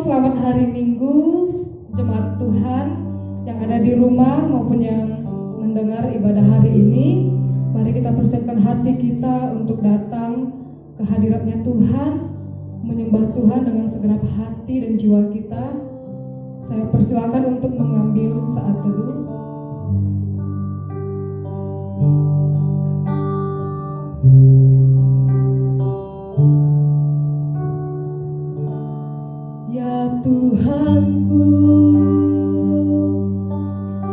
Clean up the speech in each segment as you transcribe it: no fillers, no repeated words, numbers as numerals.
selamat hari Minggu, jemaat Tuhan yang ada di rumah maupun yang mendengar ibadah hari ini. Mari kita persiapkan hati kita untuk datang ke hadiratnya Tuhan, menyembah Tuhan dengan segenap hati dan jiwa kita. Saya persilakan untuk mengambil saat teduh. Ya Tuhanku,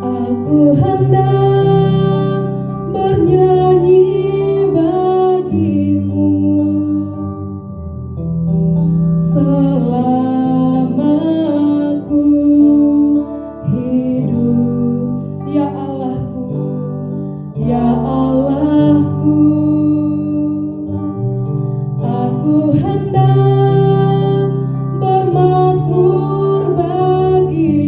aku hendak bernyanyi bagimu selama ku hidup. Ya Allahku, ya Allahku, aku hendak bermazmur bagimu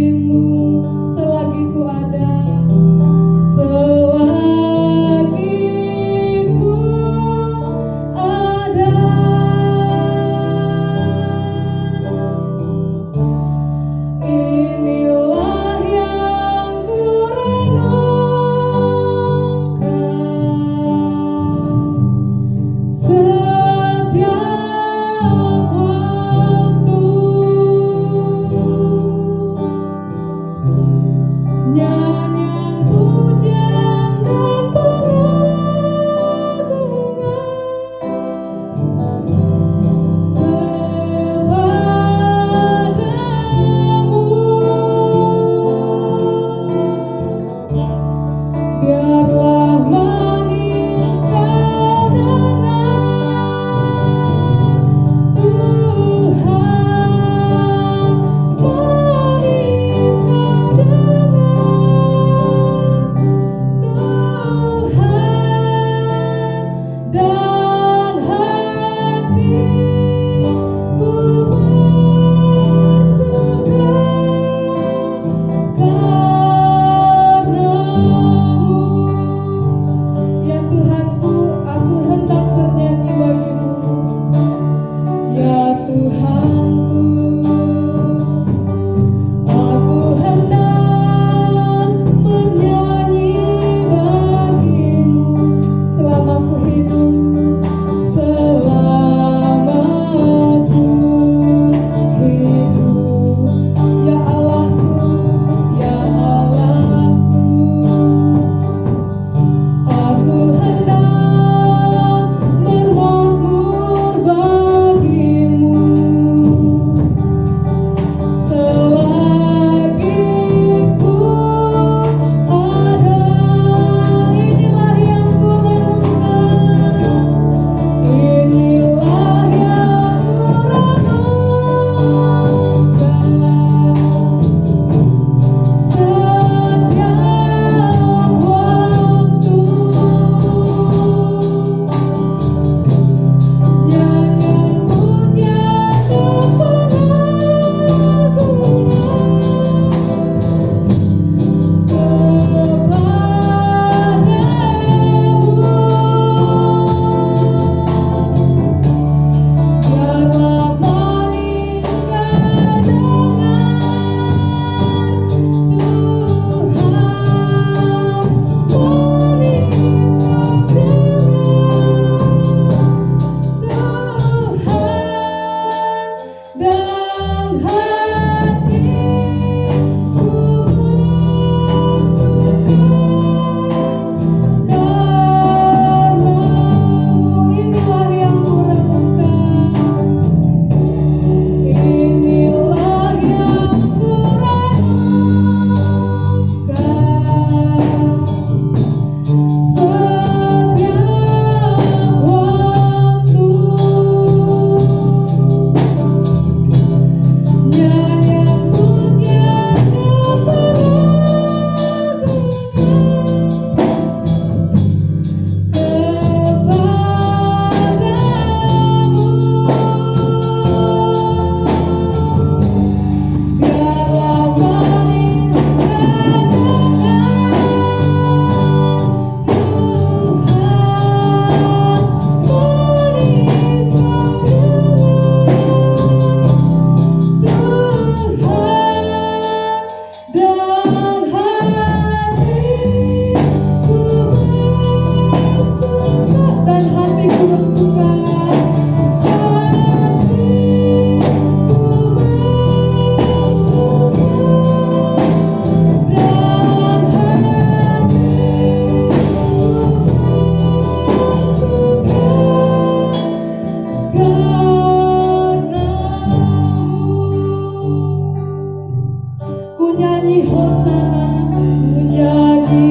nyanyi Hosana, ku nyanyi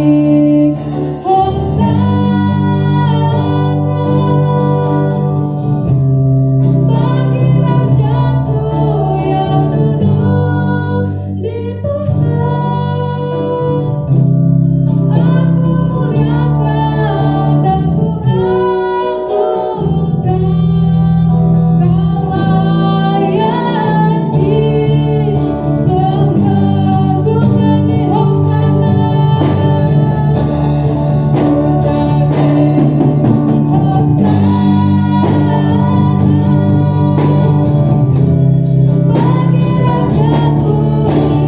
Hosana bagi Rajaku yang duduk di tahta. Aku muliakan dan ku agungkan, Kau layani sembah. Ku nyanyi Hosana, ku nyanyi Hosana bagi Rajaku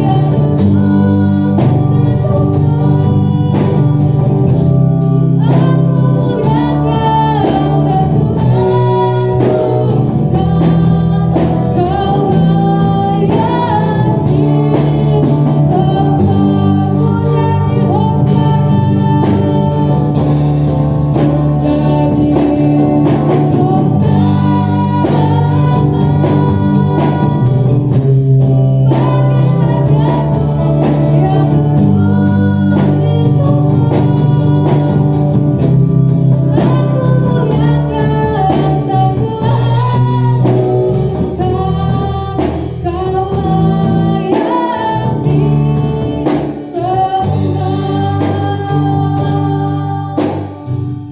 yang duduk di tahta. Aku muliakan dan ku agungkan, Kau layani sembah. Ku nyanyi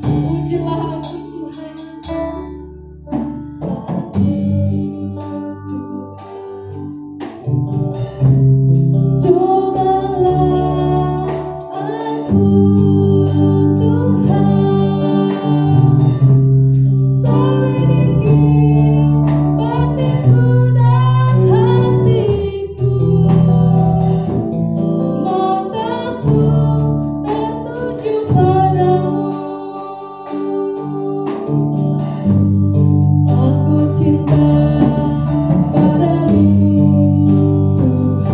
pujilah aku Tuhan. Cobalah aku Tuhan, selidiki batinku dan hatiku. Mataku tertuju padamu, aku cinta padamu Tuhan.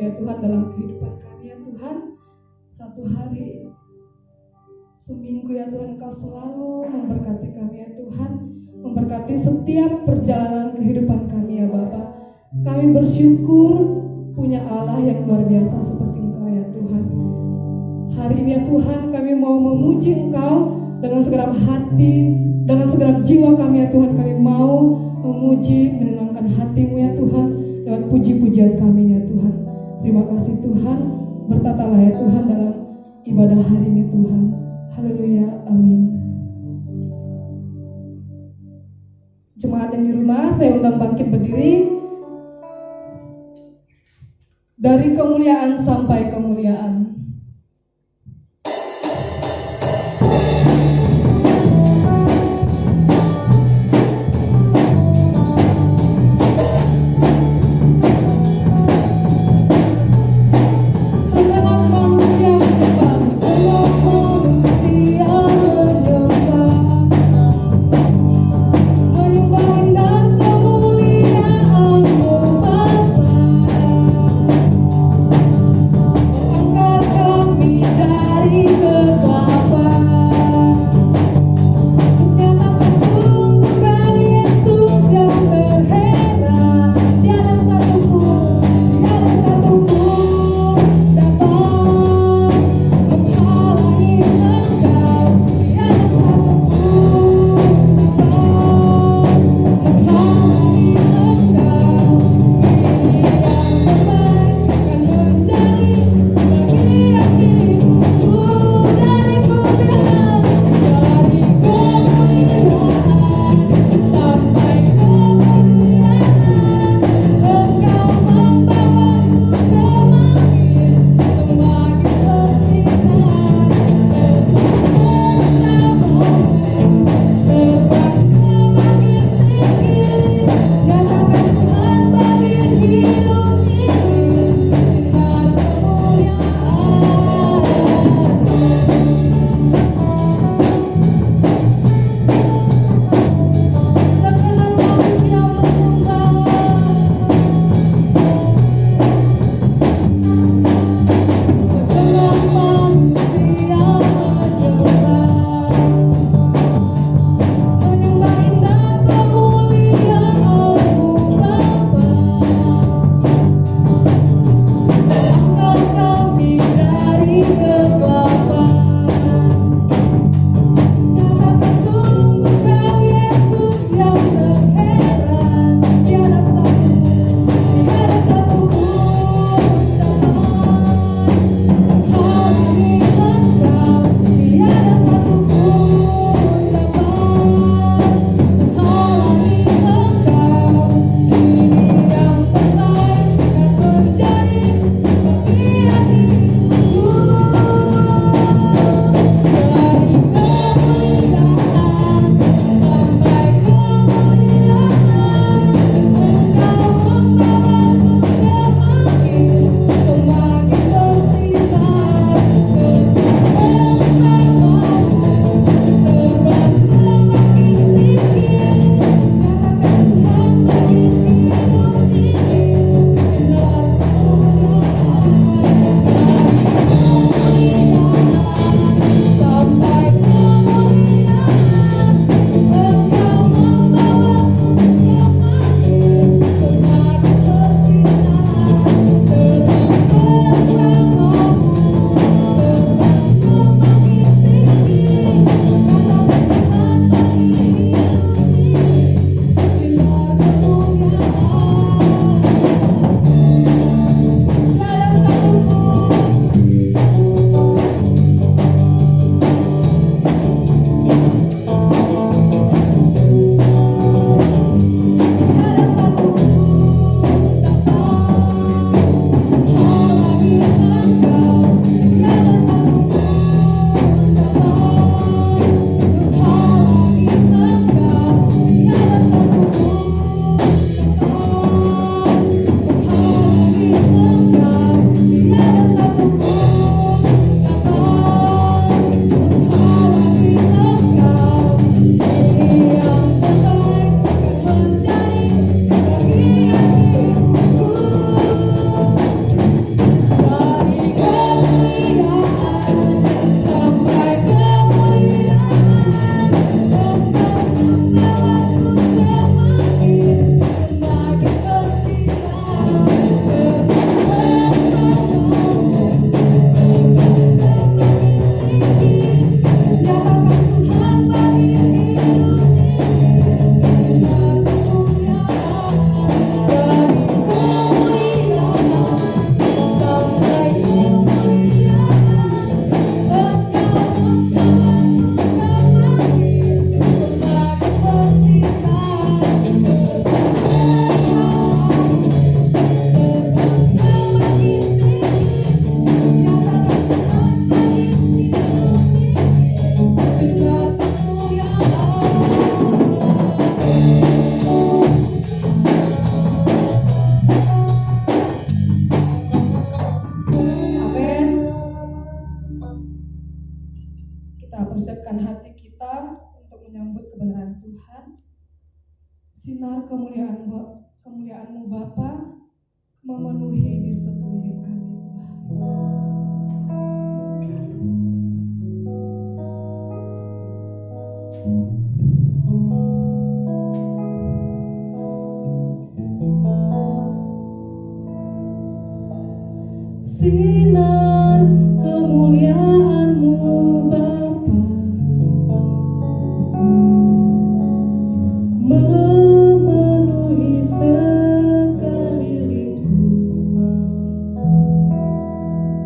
ya Tuhan dalam kehidupan kami ya Tuhan. Satu hari, seminggu ya Tuhan, Engkau selalu memberkati kami ya Tuhan, memberkati setiap perjalanan kehidupan kami ya Bapa. Kami bersyukur punya Allah yang luar biasa seperti Engkau ya Tuhan. Hari ini ya Tuhan, kami mau memuji Engkau dengan segenap hati, dengan segenap jiwa kami ya Tuhan. Kami mau memuji, menyenangkan hati-Mu ya Tuhan, lewat puji-pujian kami ya Tuhan. Terima kasih Tuhan, bertatalah ya Tuhan dalam ibadah hari ini Tuhan. Haleluya, amin. Jemaat yang di rumah, saya undang bangkit berdiri. Dari kemuliaan sampai kemuliaan. Angkat sinar kemuliaan-Mu Bapa memenuhi di sekeliling kami Tuhan. Sinar kemuliaan-Mu Bapa memenuhi sekelilingku.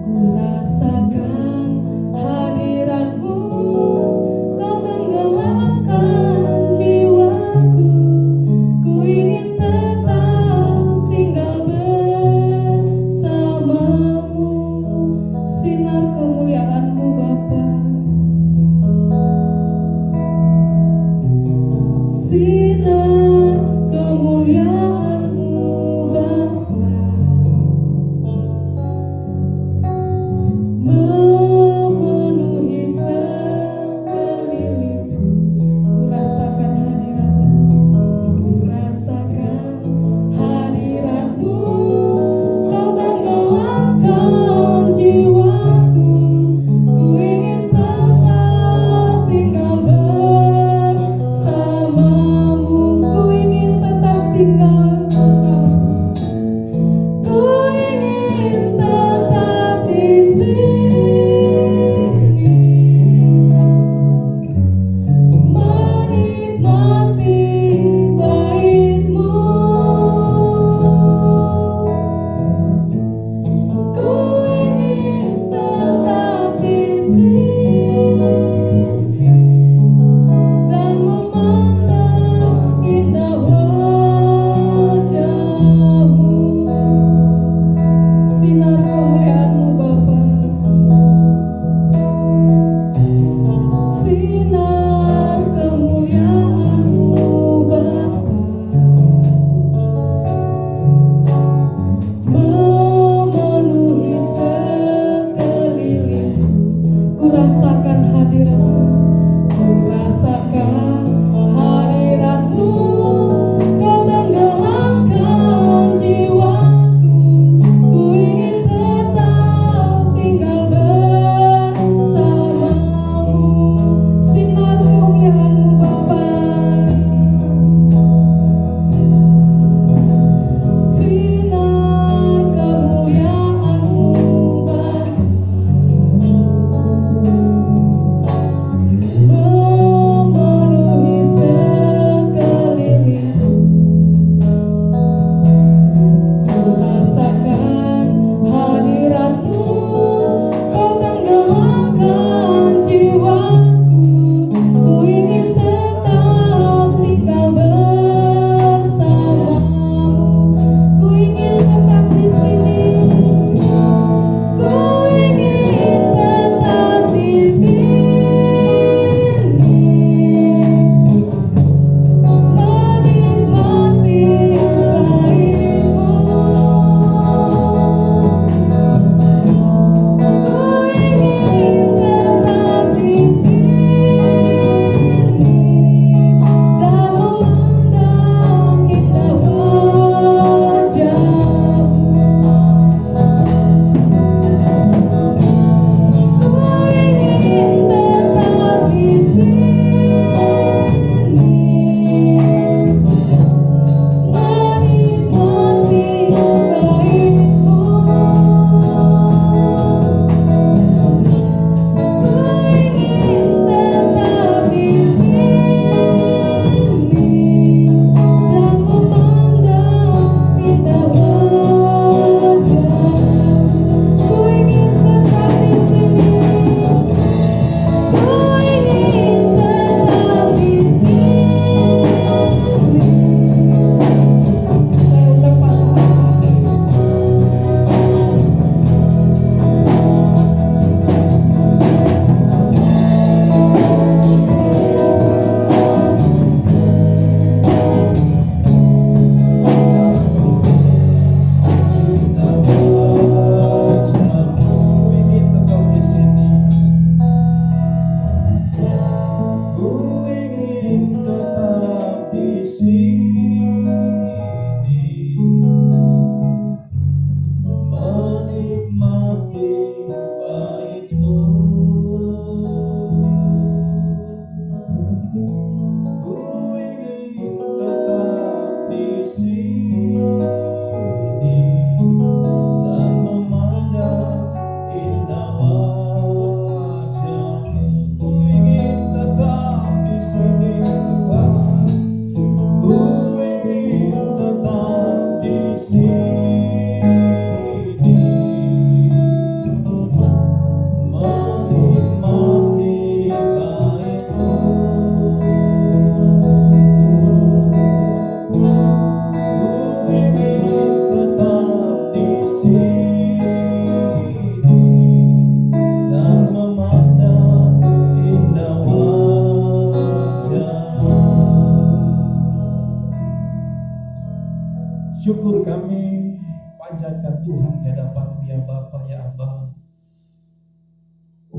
Ku rasakan hadirat-Mu, Kau tenggelamkan jiwaku. Ku ingin tetap tinggal bersama-Mu. Sinar kemuliaan-Mu Bapa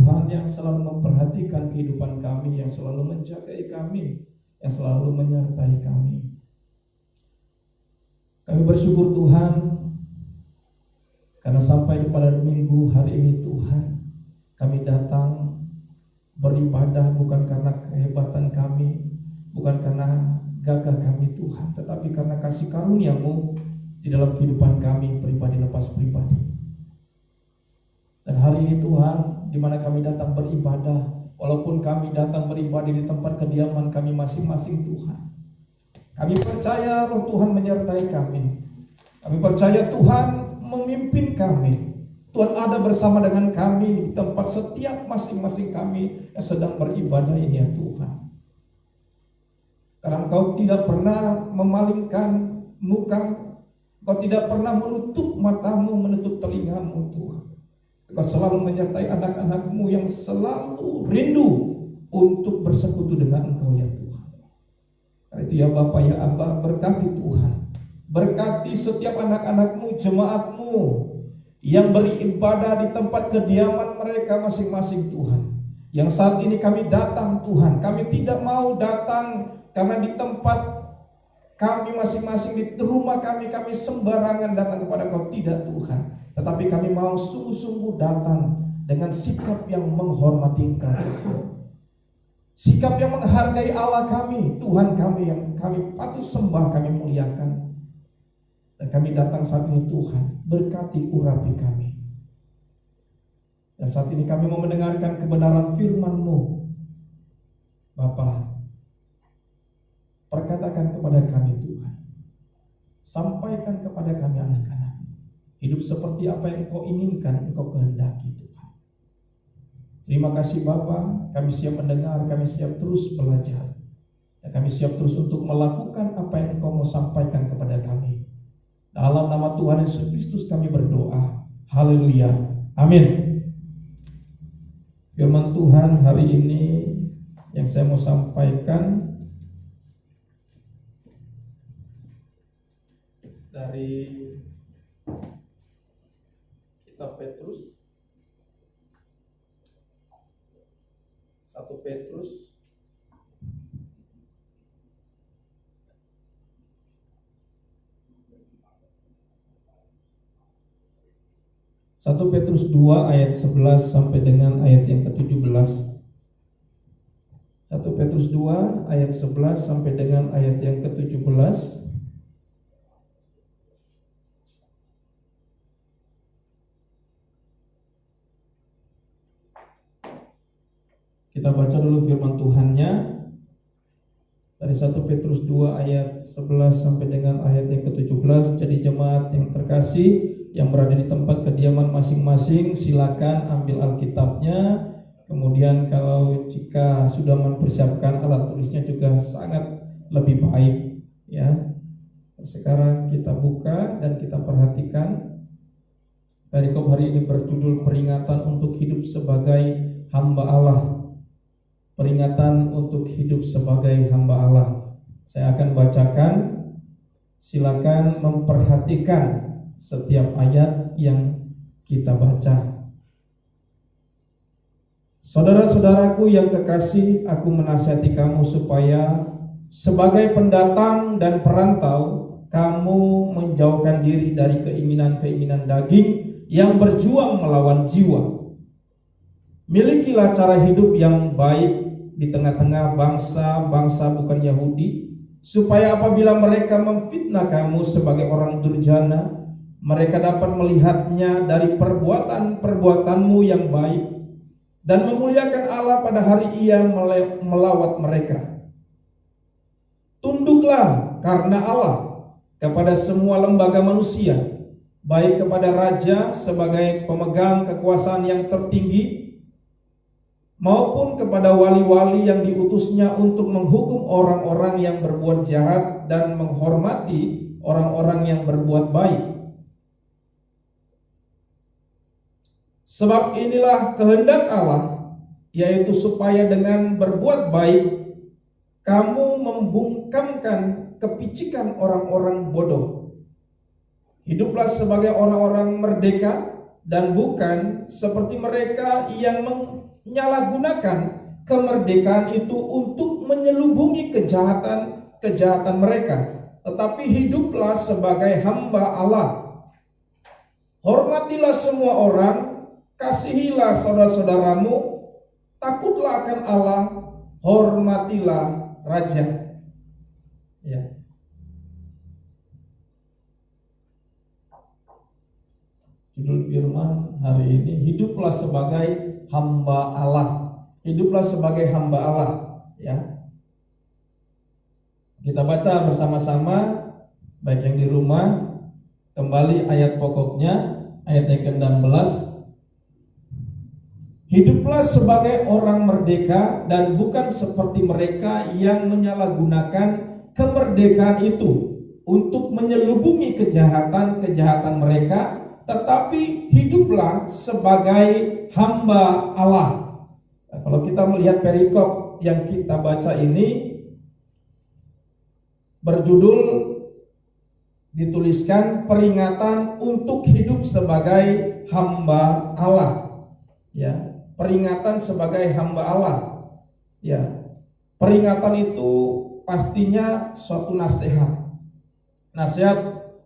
Tuhan yang selalu memperhatikan kehidupan kami, yang selalu menjagai kami, yang selalu menyertai kami. Kami bersyukur Tuhan karena sampai pada minggu hari ini Tuhan, kami datang beribadah bukan karena kehebatan kami, bukan karena gagah kami Tuhan, tetapi karena kasih karunia-Mu di dalam kehidupan kami pribadi lepas pribadi. Dan hari ini Tuhan, di mana kami datang beribadah, walaupun kami datang beribadah di tempat kediaman kami masing-masing Tuhan, kami percaya Roh Tuhan menyertai kami. Kami percaya Tuhan memimpin kami. Tuhan ada bersama dengan kami di tempat setiap masing-masing kami yang sedang beribadah ini ya Tuhan. Karena Engkau tidak pernah memalingkan muka, Engkau tidak pernah menutup matamu, menutup telingamu Tuhan. Engkau selalu menyertai anak-anak-Mu yang selalu rindu untuk bersekutu dengan Engkau ya Tuhan. Karena itu ya Bapa ya Abba, berkati Tuhan, berkati setiap anak-anak-Mu, jemaat-Mu yang beribadah di tempat kediaman mereka masing-masing Tuhan. Yang saat ini kami datang Tuhan, kami tidak mau datang karena di tempat kami masing-masing, di rumah kami sembarangan datang kepada Engkau, tidak Tuhan. Tetapi kami mau sungguh-sungguh datang dengan sikap yang menghormati Engkau, sikap yang menghargai Allah kami, Tuhan kami yang kami patut sembah, kami muliakan. Dan kami datang saat ini Tuhan, berkati urapi kami. Dan saat ini kami mau mendengarkan kebenaran firman-Mu. Bapa, perkatakan kepada kami Tuhan, sampaikan kepada kami anak-anak, hidup seperti apa yang Engkau inginkan, Engkau kehendaki Tuhan. Terima kasih Bapa, kami siap mendengar, kami siap terus belajar, dan kami siap terus untuk melakukan apa yang Engkau mau sampaikan kepada kami. Dalam nama Tuhan Yesus Kristus kami berdoa. Haleluya. Amin. Firman Tuhan hari ini yang saya mau sampaikan dari kitab Petrus, 1 Petrus Petrus 2 ayat 11 sampai dengan ayat yang ke-17. 1 Petrus 2 ayat 11 sampai dengan ayat yang ke-17. Kita baca dulu firman Tuhannya dari 1 Petrus 2 ayat 11 sampai dengan ayat yang ke-17. Jadi jemaat yang terkasih yang berada di tempat kediaman masing-masing, silakan ambil Alkitabnya. Kemudian kalau jika sudah mempersiapkan alat tulisnya juga sangat lebih baik ya. Sekarang kita buka dan kita perhatikan perikop hari ini berjudul peringatan untuk hidup sebagai hamba Allah. Peringatan untuk hidup sebagai hamba Allah. Saya akan bacakan, silakan memperhatikan setiap ayat yang kita baca. Saudara-saudaraku yang kekasih, aku menasihati kamu supaya sebagai pendatang dan perantau, kamu menjauhkan diri dari keinginan-keinginan daging yang berjuang melawan jiwa. Milikilah cara hidup yang baik di tengah-tengah bangsa-bangsa bukan Yahudi, supaya apabila mereka memfitnah kamu sebagai orang durjana, mereka dapat melihatnya dari perbuatan-perbuatanmu yang baik dan memuliakan Allah pada hari Ia melawat mereka. Tunduklah karena Allah kepada semua lembaga manusia, baik kepada raja sebagai pemegang kekuasaan yang tertinggi, maupun kepada wali-wali yang diutusnya untuk menghukum orang-orang yang berbuat jahat dan menghormati orang-orang yang berbuat baik. Sebab inilah kehendak Allah, yaitu supaya dengan berbuat baik kamu membungkamkan kepicikan orang-orang bodoh. Hiduplah sebagai orang-orang merdeka dan bukan seperti mereka yang menyalahgunakan kemerdekaan itu untuk menyelubungi kejahatan mereka, tetapi hiduplah sebagai hamba Allah. Hormatilah semua orang, kasihilah saudara-saudaramu, takutlah akan Allah, hormatilah raja. Ya. Judul firman hari ini, hiduplah sebagai hamba Allah. Hiduplah sebagai hamba Allah, ya. Kita baca bersama-sama, baik yang di rumah, kembali ayat pokoknya, ayat yang ke-16. Hiduplah sebagai orang merdeka dan bukan seperti mereka yang menyalahgunakan kemerdekaan itu untuk menyelubungi kejahatan mereka, tetapi hiduplah sebagai hamba Allah. Nah, kalau kita melihat perikop yang kita baca ini, berjudul dituliskan peringatan untuk hidup sebagai hamba Allah. Ya, peringatan sebagai hamba Allah. Ya, peringatan itu pastinya suatu nasihat. Nasihat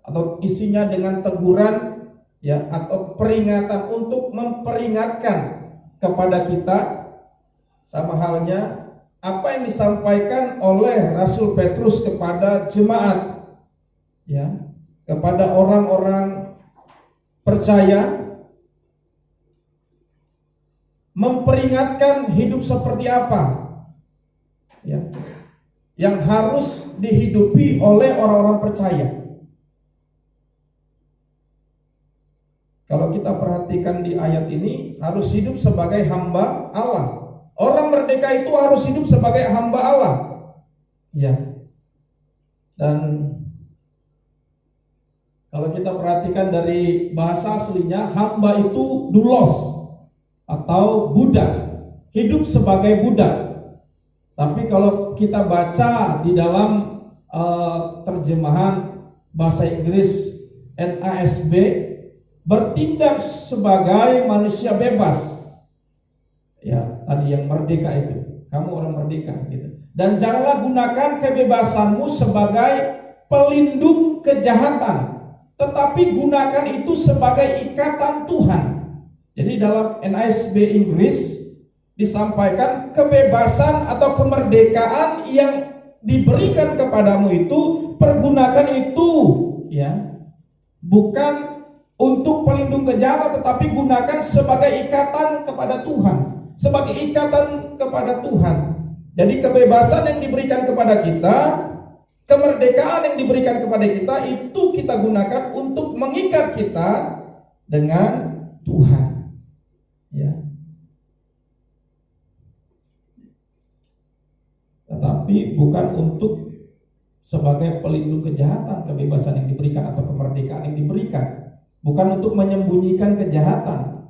atau isinya dengan teguran, ya, atau peringatan untuk memperingatkan kepada kita, sama halnya apa yang disampaikan oleh Rasul Petrus kepada jemaat, ya, kepada orang-orang percaya, memperingatkan hidup seperti apa, ya, yang harus dihidupi oleh orang-orang percaya. Kalau kita perhatikan di ayat ini, harus hidup sebagai hamba Allah. Orang merdeka itu harus hidup sebagai hamba Allah, ya. Dan kalau kita perhatikan dari bahasa aslinya, hamba itu doulos atau budak, hidup sebagai budak. Tapi kalau kita baca di dalam terjemahan bahasa Inggris NASB, bertindak sebagai manusia bebas. Ya, tadi yang merdeka itu, kamu orang merdeka gitu. Dan janganlah gunakan kebebasanmu sebagai pelindung kejahatan, tetapi gunakan itu sebagai ikatan Tuhan. Jadi dalam NASB Inggris disampaikan kebebasan atau kemerdekaan yang diberikan kepadamu itu, pergunakan itu, ya, bukan untuk pelindung kejahatan, tetapi gunakan sebagai ikatan kepada Tuhan. Sebagai ikatan kepada Tuhan. Jadi kebebasan yang diberikan kepada kita, kemerdekaan yang diberikan kepada kita, itu kita gunakan untuk mengikat kita dengan Tuhan, ya. Tetapi bukan untuk sebagai pelindung kejahatan, kebebasan yang diberikan atau kemerdekaan yang diberikan, bukan untuk menyembunyikan kejahatan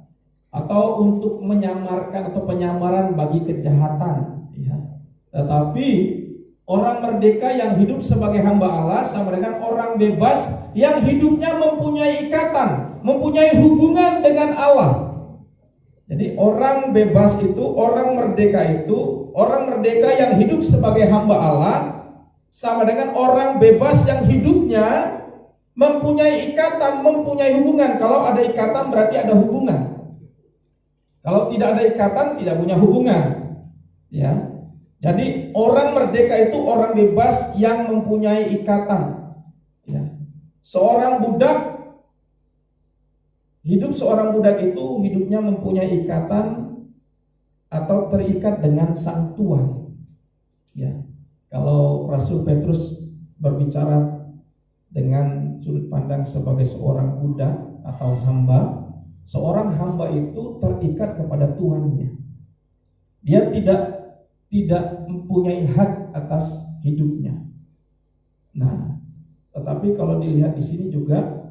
atau untuk menyamarkan atau penyamaran bagi kejahatan, ya. Tetapi orang merdeka yang hidup sebagai hamba Allah sama dengan orang bebas yang hidupnya mempunyai ikatan, mempunyai hubungan dengan Allah. Jadi orang bebas itu, orang merdeka itu, orang merdeka yang hidup sebagai hamba Allah sama dengan orang bebas yang hidupnya mempunyai ikatan, mempunyai hubungan. Kalau ada ikatan berarti ada hubungan. Kalau tidak ada ikatan, tidak punya hubungan, ya. Jadi orang merdeka itu orang bebas yang mempunyai ikatan, ya. Seorang budak, seorang budak itu hidupnya mempunyai ikatan atau terikat dengan sang tuan, ya. Kalau Rasul Petrus berbicara dengan sudut pandang sebagai seorang budak atau hamba, seorang hamba itu terikat kepada tuannya. Dia tidak mempunyai hak atas hidupnya. Nah, tetapi kalau dilihat di sini juga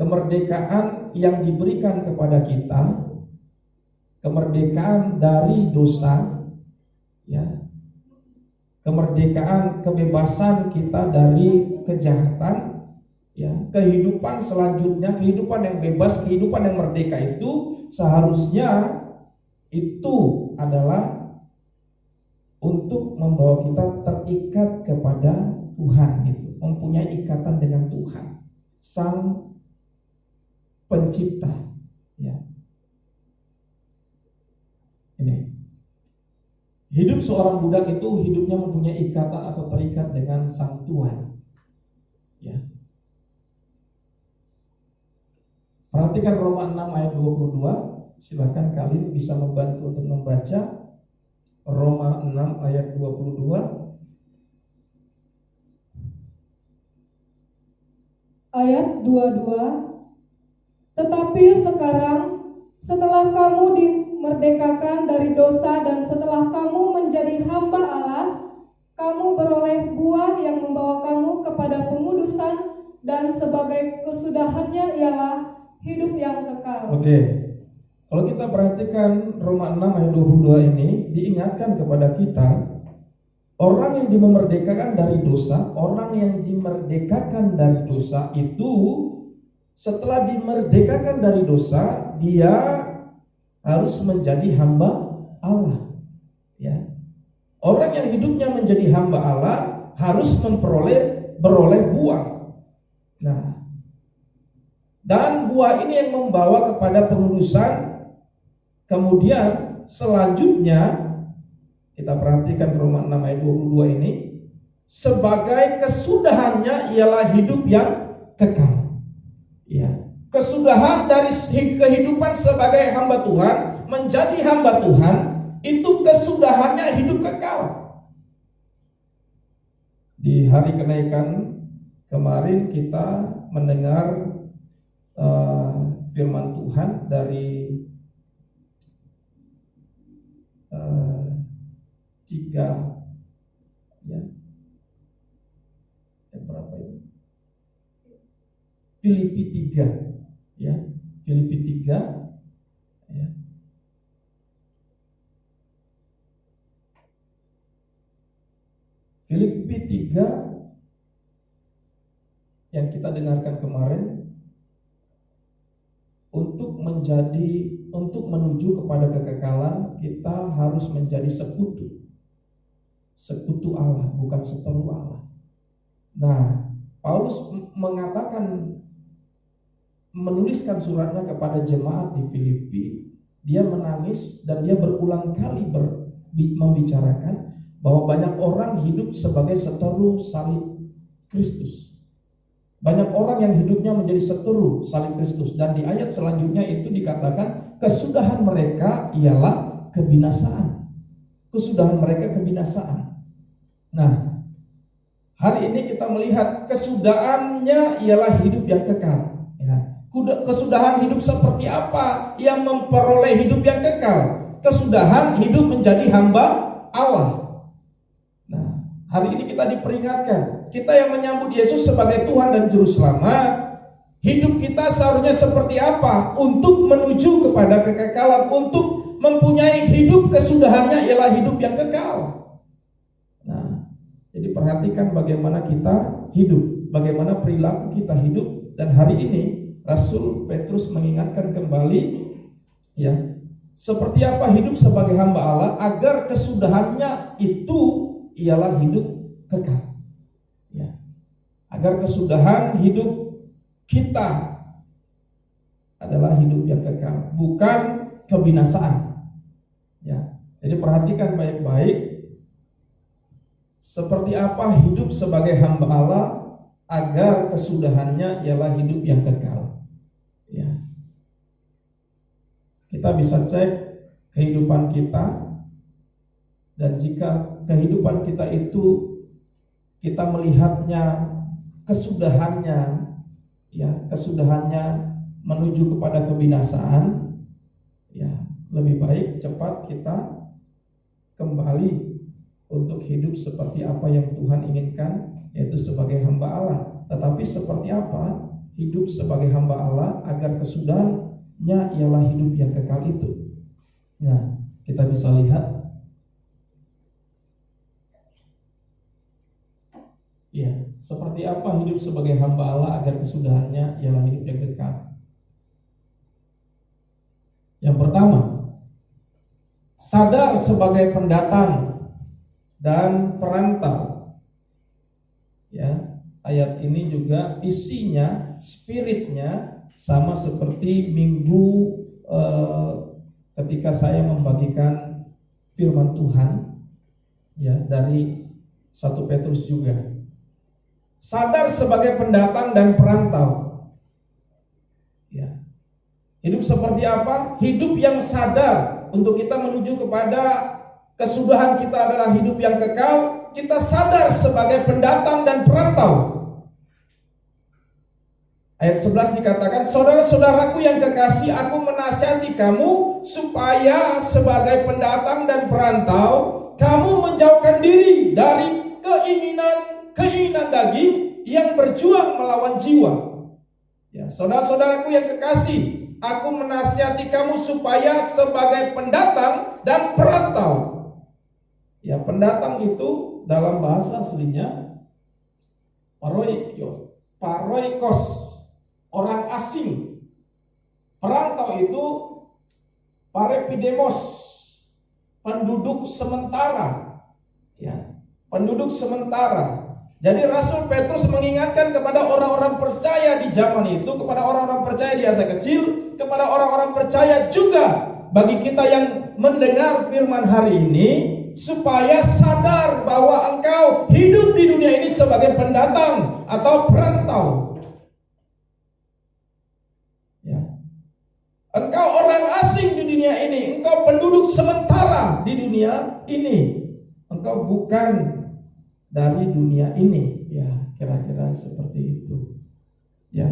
kemerdekaan yang diberikan kepada kita, kemerdekaan dari dosa, ya. Kemerdekaan, kebebasan kita dari kejahatan, Ya, kehidupan selanjutnya, kehidupan yang bebas, kehidupan yang merdeka itu seharusnya itu adalah untuk membawa kita terikat kepada Tuhan gitu, mempunyai ikatan dengan Tuhan, Sang Pencipta. Ya. Ini. Hidup seorang budak itu hidupnya mempunyai ikatan atau terikat dengan Sang Tuhan. Ya. Perhatikan Roma 6 ayat 22. Silakan kalian bisa membantu untuk membaca Roma 6 ayat 22. Ayat 22. Tetapi sekarang setelah kamu dimerdekakan dari dosa dan setelah kamu menjadi hamba Allah, kamu beroleh buah yang membawa kamu kepada pengudusan dan sebagai kesudahannya ialah hidup yang kekal. Oke. Kalau kita perhatikan Roma 6 ayat 22 ini diingatkan kepada kita, orang yang dimerdekakan dari dosa, orang yang dimerdekakan dari dosa itu setelah dimerdekakan dari dosa, dia harus menjadi hamba Allah. Ya. Orang yang hidupnya menjadi hamba Allah harus beroleh buah. Nah, dan buah ini yang membawa kepada pengudusan. Kemudian selanjutnya kita perhatikan Roma 6 ayat 22 ini, sebagai kesudahannya ialah hidup yang kekal. Ya, kesudahan dari kehidupan sebagai hamba Tuhan menjadi hamba Tuhan itu kesudahannya hidup kekal. Di hari kenaikan kemarin kita mendengar firman Tuhan dari 3 ya, berapa ini? Filipi 3 ya, Filipi 3 ya. Filipi 3 yang kita dengarkan kemarin, untuk menuju kepada kekekalan kita harus menjadi sekutu Allah, bukan seteru Allah. Nah, Paulus menuliskan suratnya kepada jemaat di Filipi. Dia menangis dan dia berulang kali membicarakan bahwa banyak orang hidup sebagai seteru salib Kristus. Banyak orang yang hidupnya menjadi seteru salib Kristus. Dan di ayat selanjutnya itu dikatakan kesudahan mereka ialah kebinasaan. Kesudahan mereka kebinasaan. Nah, hari ini kita melihat kesudahannya ialah hidup yang kekal. Ya. Kesudahan hidup seperti apa yang memperoleh hidup yang kekal? Kesudahan hidup menjadi hamba Allah. Nah, hari ini kita diperingatkan, kita yang menyambut Yesus sebagai Tuhan dan Juru Selamat, hidup kita seharusnya seperti apa untuk menuju kepada kekekalan, untuk mempunyai hidup kesudahannya ialah hidup yang kekal. Nah, jadi perhatikan bagaimana kita hidup, bagaimana perilaku kita hidup. Dan hari ini Rasul Petrus mengingatkan kembali, ya, seperti apa hidup sebagai hamba Allah agar kesudahannya itu ialah hidup kekal. Ya. Agar kesudahan hidup kita adalah hidup yang kekal, bukan kebinasaan. Ya. Jadi perhatikan baik-baik seperti apa hidup sebagai hamba Allah agar kesudahannya ialah hidup yang kekal. Ya. Kita bisa cek kehidupan kita, dan jika kehidupan kita itu kita melihatnya kesudahannya, ya, kesudahannya menuju kepada kebinasaan, ya, lebih baik cepat kita kembali untuk hidup seperti apa yang Tuhan inginkan, yaitu sebagai hamba Allah. Tetapi seperti apa hidup sebagai hamba Allah agar kesudahannya ialah hidup yang kekal itu? Nah, kita bisa lihat Ya, seperti apa hidup sebagai hamba Allah agar kesudahannya ialah hidup yang kekal? Yang pertama, sadar sebagai pendatang dan perantau. Ya, ayat ini juga isinya, spiritnya sama seperti minggu ketika saya membagikan firman Tuhan, ya, dari 1 Petrus juga. Sadar sebagai pendatang dan perantau. Ya. Hidup seperti apa? Hidup yang sadar untuk kita menuju kepada kesudahan kita adalah hidup yang kekal. Kita sadar sebagai pendatang dan perantau. Ayat 11 dikatakan, saudara-saudaraku yang kekasih, aku menasihati kamu supaya sebagai pendatang dan perantau kamu menjauhkan diri dari keinginan daging yang berjuang melawan jiwa. Ya, saudara-saudaraku yang kekasih, aku menasihati kamu supaya sebagai pendatang dan perantau. Ya, pendatang itu dalam bahasa aslinya paroikos, orang asing. Perantau itu parepidemos, penduduk sementara. Ya, penduduk sementara. Jadi Rasul Petrus mengingatkan kepada orang-orang percaya di zaman itu, kepada orang-orang percaya di Asia Kecil, kepada orang-orang percaya juga bagi kita yang mendengar firman hari ini, supaya sadar bahwa engkau hidup di dunia ini sebagai pendatang atau perantau. Ya. Engkau orang asing di dunia ini, engkau penduduk sementara di dunia ini. Engkau bukan dari dunia ini, ya, kira-kira seperti itu. Ya.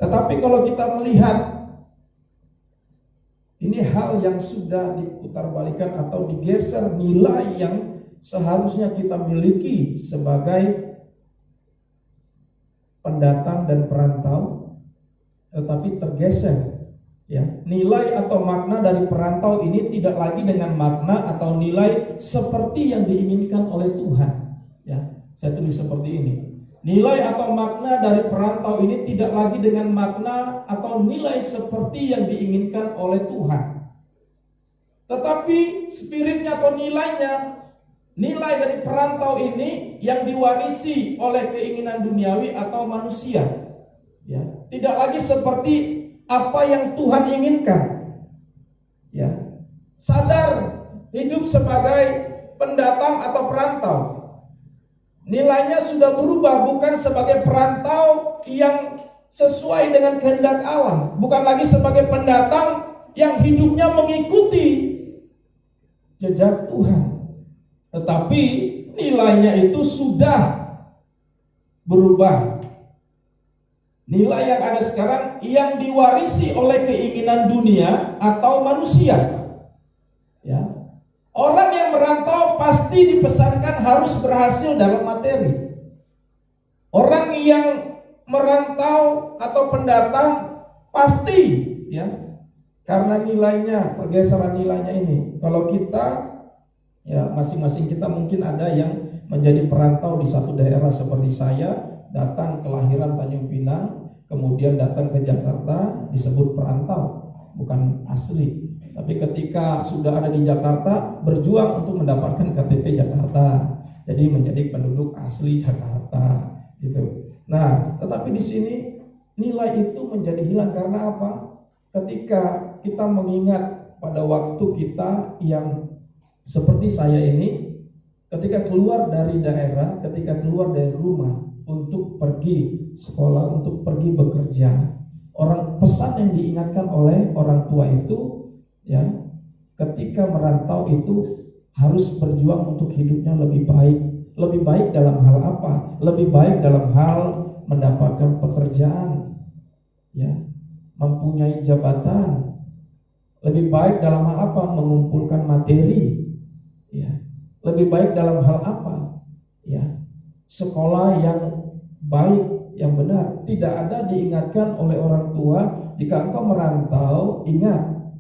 Tetapi kalau kita melihat ini hal yang sudah diputarbalikan atau digeser nilai yang seharusnya kita miliki sebagai pendatang dan perantau, tetapi tergeser. Ya, nilai atau makna dari perantau ini tidak lagi dengan makna atau nilai seperti yang diinginkan oleh Tuhan. Ya, saya tulis seperti ini. Nilai atau makna dari perantau ini tidak lagi dengan makna atau nilai seperti yang diinginkan oleh Tuhan. Tetapi spiritnya atau nilainya, nilai dari perantau ini yang diwarisi oleh keinginan duniawi atau manusia. Ya, tidak lagi seperti apa yang Tuhan inginkan. Ya, sadar hidup sebagai pendatang atau perantau. Nilainya sudah berubah, bukan sebagai perantau yang sesuai dengan kehendak Allah, bukan lagi sebagai pendatang yang hidupnya mengikuti jejak Tuhan, tetapi nilainya itu sudah berubah. Nilai yang ada sekarang yang diwarisi oleh keinginan dunia atau manusia. Ya. Orang yang merantau pasti dipesankan harus berhasil dalam materi. Orang yang merantau atau pendatang pasti, ya, karena nilainya, pergeseran nilainya ini. Kalau kita, ya, masing-masing kita mungkin ada yang menjadi perantau di satu daerah seperti saya, datang kelahiran Tanjung Pinang, kemudian datang ke Jakarta, disebut perantau, bukan asli. Tapi ketika sudah ada di Jakarta, berjuang untuk mendapatkan KTP Jakarta, jadi menjadi penduduk asli Jakarta, gitu. Nah, tetapi di sini nilai itu menjadi hilang karena apa? Ketika kita mengingat pada waktu kita yang seperti saya ini, ketika keluar dari daerah, ketika keluar dari rumah untuk pergi sekolah, untuk pergi bekerja, pesan yang diingatkan oleh orang tua itu, ya, ketika merantau itu harus berjuang untuk hidupnya lebih baik. Lebih baik dalam hal apa? Lebih baik dalam hal mendapatkan pekerjaan, ya, mempunyai jabatan. Lebih baik dalam hal apa? Mengumpulkan materi, ya. Lebih baik dalam hal apa? Ya, sekolah yang baik, yang benar. Tidak ada diingatkan oleh orang tua, jika engkau merantau, ingat,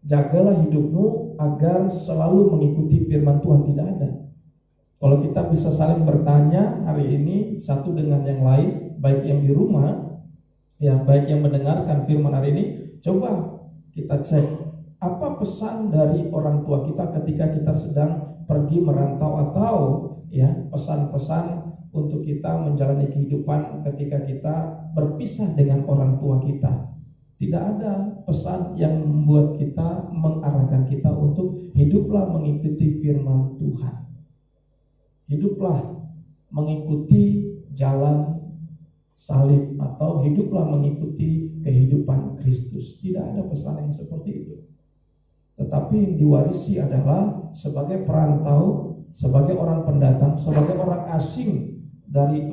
jagalah hidupmu agar selalu mengikuti firman Tuhan. Tidak ada. Kalau kita bisa saling bertanya hari ini satu dengan yang lain, baik yang di rumah, ya baik yang mendengarkan firman hari ini, coba kita cek apa pesan dari orang tua kita ketika kita sedang pergi merantau, atau ya pesan-pesan untuk kita menjalani kehidupan ketika kita berpisah dengan orang tua kita. Tidak ada pesan yang membuat kita, mengarahkan kita untuk hiduplah mengikuti firman Tuhan. Hiduplah mengikuti jalan salib, atau hiduplah mengikuti kehidupan Kristus. Tidak ada pesan yang seperti itu. Tetapi yang diwarisi adalah sebagai perantau, sebagai orang pendatang, sebagai orang asing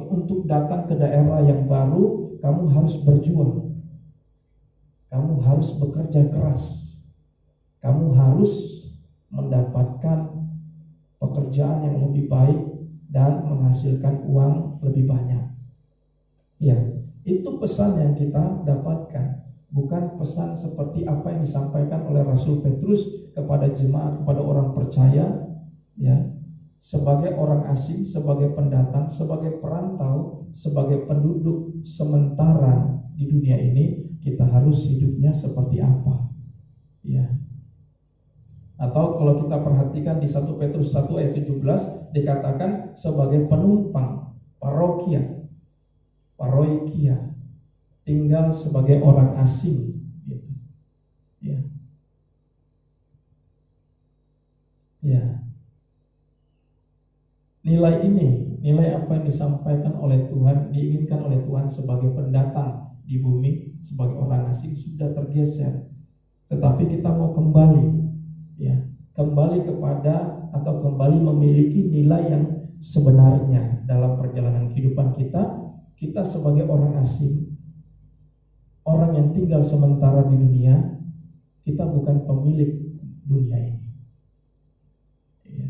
untuk datang ke daerah yang baru, kamu harus berjuang. Kamu harus bekerja keras. Kamu harus mendapatkan pekerjaan yang lebih baik dan menghasilkan uang lebih banyak. Ya, itu pesan yang kita dapatkan. Bukan pesan seperti apa yang disampaikan oleh Rasul Petrus kepada jemaat, kepada orang percaya, ya, sebagai orang asing, sebagai pendatang, sebagai perantau, sebagai penduduk sementara di dunia ini, kita harus hidupnya seperti apa, ya. Atau kalau kita perhatikan di 1 Petrus 1 ayat 17 dikatakan sebagai penumpang, paroikia, tinggal sebagai orang asing, gitu. Ya. Ya. Nilai apa yang disampaikan oleh Tuhan, diinginkan oleh Tuhan sebagai pendatang di bumi, sebagai orang asing sudah tergeser. Tetapi kita mau kembali, ya, kembali kepada atau kembali memiliki nilai yang sebenarnya dalam perjalanan kehidupan kita. Kita sebagai orang asing, orang yang tinggal sementara di dunia, kita bukan pemilik dunia ini. Ya.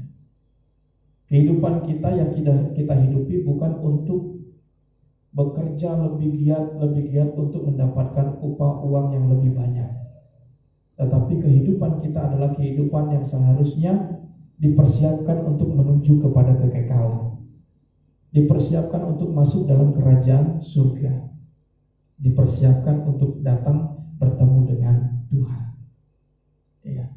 Kehidupan kita yang kita hidupi bukan untuk bekerja lebih giat untuk mendapatkan upah uang yang lebih banyak. Tetapi kehidupan kita adalah kehidupan yang seharusnya dipersiapkan untuk menuju kepada kekekalan. Dipersiapkan untuk masuk dalam kerajaan surga. Dipersiapkan untuk datang bertemu dengan Tuhan. Ya.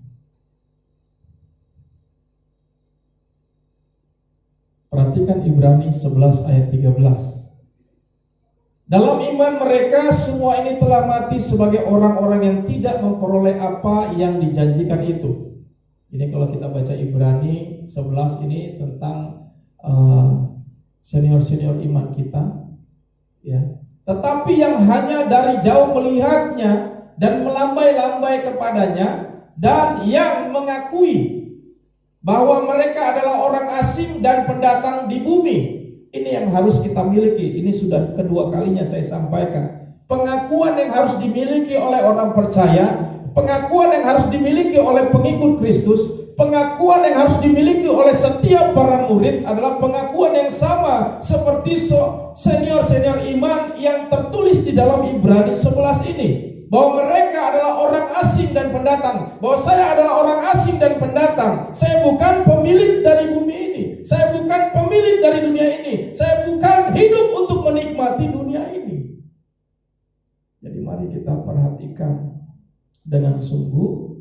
Perhatikan Ibrani 11 ayat 13. Dalam iman mereka semua ini telah mati sebagai orang-orang yang tidak memperoleh apa yang dijanjikan itu. Ini kalau kita baca Ibrani 11 ini tentang senior-senior iman kita, ya. Tetapi yang hanya dari jauh melihatnya dan melambai-lambai kepadanya, dan yang mengakui bahwa mereka adalah orang asing dan pendatang di bumi. Ini yang harus kita miliki. Ini sudah kedua kalinya saya sampaikan. Pengakuan yang harus dimiliki oleh orang percaya, pengakuan yang harus dimiliki oleh pengikut Kristus, pengakuan yang harus dimiliki oleh setiap para murid adalah pengakuan yang sama seperti senior-senior iman yang tertulis di dalam Ibrani 11 ini. Bahwa mereka adalah orang asing dan pendatang. Bahwa saya adalah orang asing dan pendatang. Saya bukan pemilik dari bumi ini. Saya bukan pemilik dari dunia ini. Saya bukan hidup untuk menikmati dunia ini. Jadi mari kita perhatikan dengan sungguh.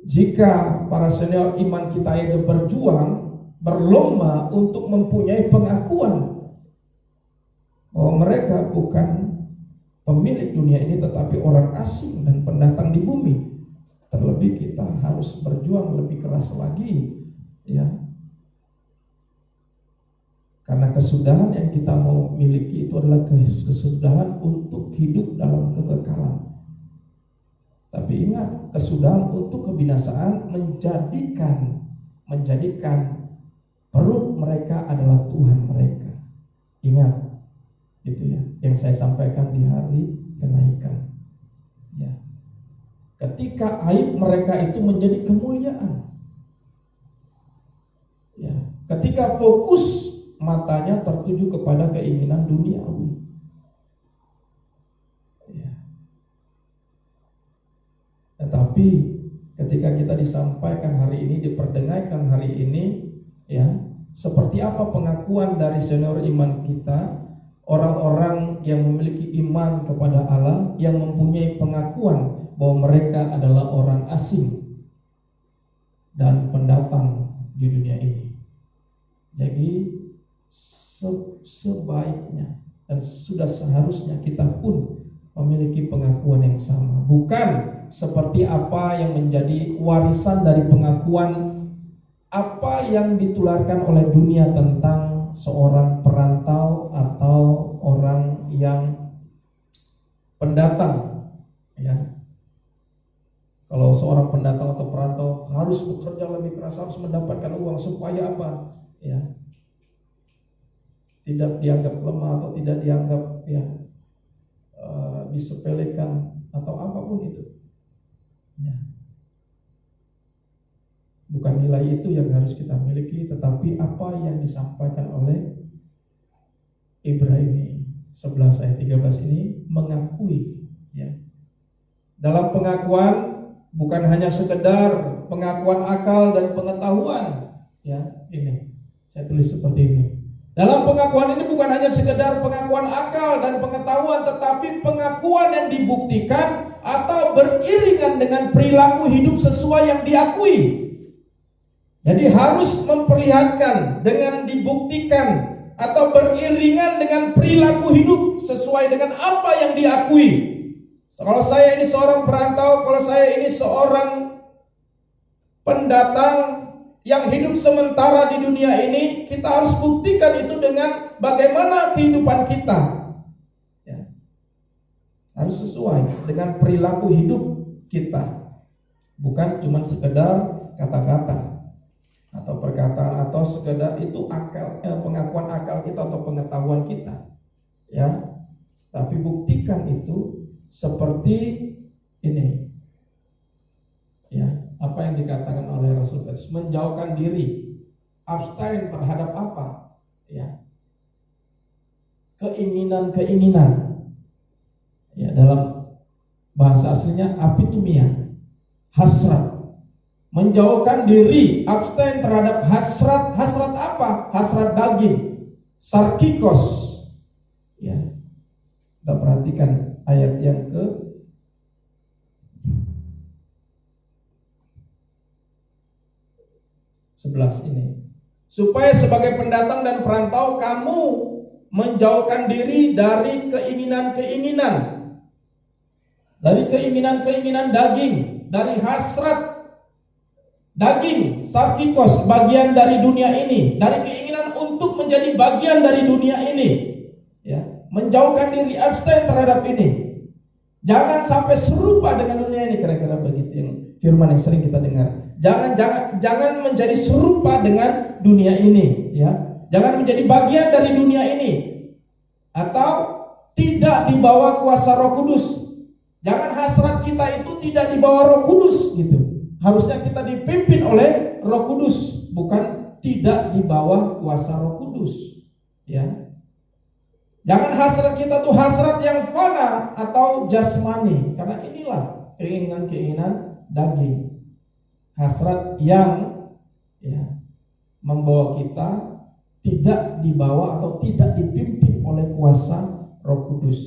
Jika para senior iman kita itu berjuang, berlomba untuk mempunyai pengakuan bahwa mereka bukan pemilik dunia ini tetapi orang asing dan pendatang di bumi, terlebih kita harus berjuang lebih keras lagi, ya. Karena kesudahan yang kita mau miliki itu adalah kesudahan untuk hidup dalam kekekalan. Tapi ingat, kesudahan untuk kebinasaan menjadikan perut mereka adalah Tuhan mereka. Ingat, itu ya yang saya sampaikan di hari kenaikan, ya. Ketika aib mereka itu menjadi kemuliaan, ya. Ketika fokus matanya tertuju kepada keinginan duniawi, ya. Tetapi ketika kita disampaikan hari ini, diperdengarkan hari ini, ya, Seperti apa pengakuan dari senior iman kita, orang-orang yang memiliki iman kepada Allah, yang mempunyai pengakuan bahwa mereka adalah orang asing dan pendatang di dunia ini. Jadi sebaiknya dan sudah seharusnya kita pun memiliki pengakuan yang sama, bukan seperti apa yang menjadi warisan dari pengakuan apa yang ditularkan oleh dunia tentang seorang perantau atau orang yang pendatang, ya. Kalau seorang pendatang atau perantau harus bekerja lebih keras, harus mendapatkan uang supaya apa? Ya, tidak dianggap lemah atau tidak dianggap disepelekan atau apapun itu. Ya. Bukan nilai itu yang harus kita miliki, tetapi apa yang disampaikan oleh Ibrani 11 ayat 13 ini mengakui, ya. Dalam pengakuan bukan hanya sekedar pengakuan akal dan pengetahuan, ya. Ini saya tulis seperti ini. Dalam pengakuan ini bukan hanya sekedar pengakuan akal dan pengetahuan, tetapi pengakuan yang dibuktikan atau beriringan dengan perilaku hidup sesuai yang diakui. Jadi harus memperlihatkan dengan dibuktikan atau beriringan dengan perilaku hidup sesuai dengan apa yang diakui. Kalau saya ini seorang perantau, kalau saya ini seorang pendatang yang hidup sementara di dunia ini, kita harus buktikan itu dengan bagaimana kehidupan kita, ya. Harus sesuai dengan perilaku hidup kita, bukan cuma sekedar kata-kata atau perkataan atau sekedar itu akal, pengakuan akal kita atau pengetahuan kita, ya. Tapi buktikan itu seperti ini, ya. Apa yang dikatakan oleh Rasul Petrus, menjauhkan diri, abstain terhadap apa, ya, keinginan-keinginan, ya, dalam bahasa aslinya apitumia, hasrat. Menjauhkan diri, abstain terhadap hasrat. Hasrat apa? Hasrat daging, sarkikos, ya. Kita perhatikan ayat yang ke 11 ini. Supaya sebagai pendatang dan perantau kamu menjauhkan diri dari keinginan-keinginan, dari keinginan-keinginan daging, dari hasrat daging, sarkikos, bagian dari dunia ini, dari keinginan untuk menjadi bagian dari dunia ini, ya. Menjauhkan diri, abstain terhadap ini. Jangan sampai serupa dengan dunia ini, kira-kira begitu yang firman yang sering kita dengar. Jangan menjadi serupa dengan dunia ini, ya. Jangan menjadi bagian dari dunia ini atau tidak dibawa kuasa Roh Kudus. Jangan hasrat kita itu tidak dibawa Roh Kudus, gitu. Harusnya kita dipimpin oleh Roh Kudus, bukan tidak di bawah kuasa Roh Kudus, ya. Jangan hasrat kita tuh hasrat yang fana atau jasmani, karena inilah keinginan-keinginan daging. Hasrat yang, ya, membawa kita tidak dibawa atau tidak dipimpin oleh kuasa Roh Kudus,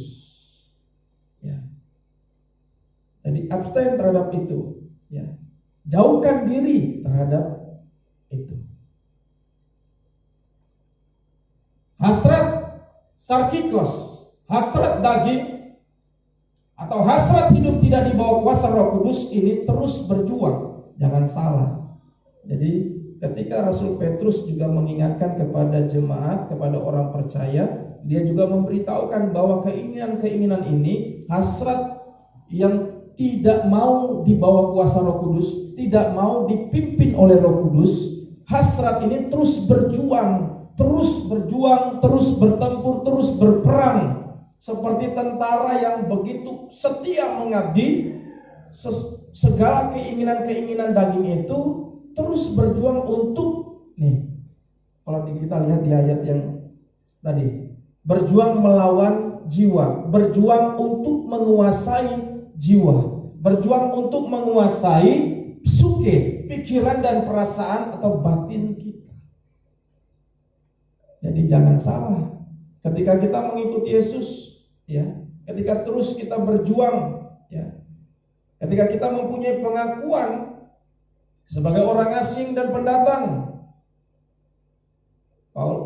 ya. Jadi abstain terhadap itu, ya. Jauhkan diri terhadap itu. Hasrat sarkikos, hasrat daging atau hasrat hidup tidak dibawa kuasa Roh Kudus ini terus berjuang. Jangan salah. Jadi ketika Rasul Petrus juga mengingatkan kepada jemaat, kepada orang percaya, dia juga memberitahukan bahwa keinginan-keinginan ini, hasrat yang tidak mau dibawa kuasa Roh Kudus, tidak mau dipimpin oleh Roh Kudus, hasrat ini terus berjuang, terus bertempur, terus berperang seperti tentara yang begitu setia mengabdi. Segala keinginan-keinginan daging itu terus berjuang untuk, nih, kalau kita lihat di ayat yang tadi, berjuang melawan jiwa, berjuang untuk menguasai jiwa, berjuang untuk menguasai psuke, pikiran dan perasaan atau batin kita. Jadi jangan salah, ketika kita mengikuti Yesus, ya, ketika terus kita berjuang, ya, ketika kita mempunyai pengakuan sebagai orang asing dan pendatang,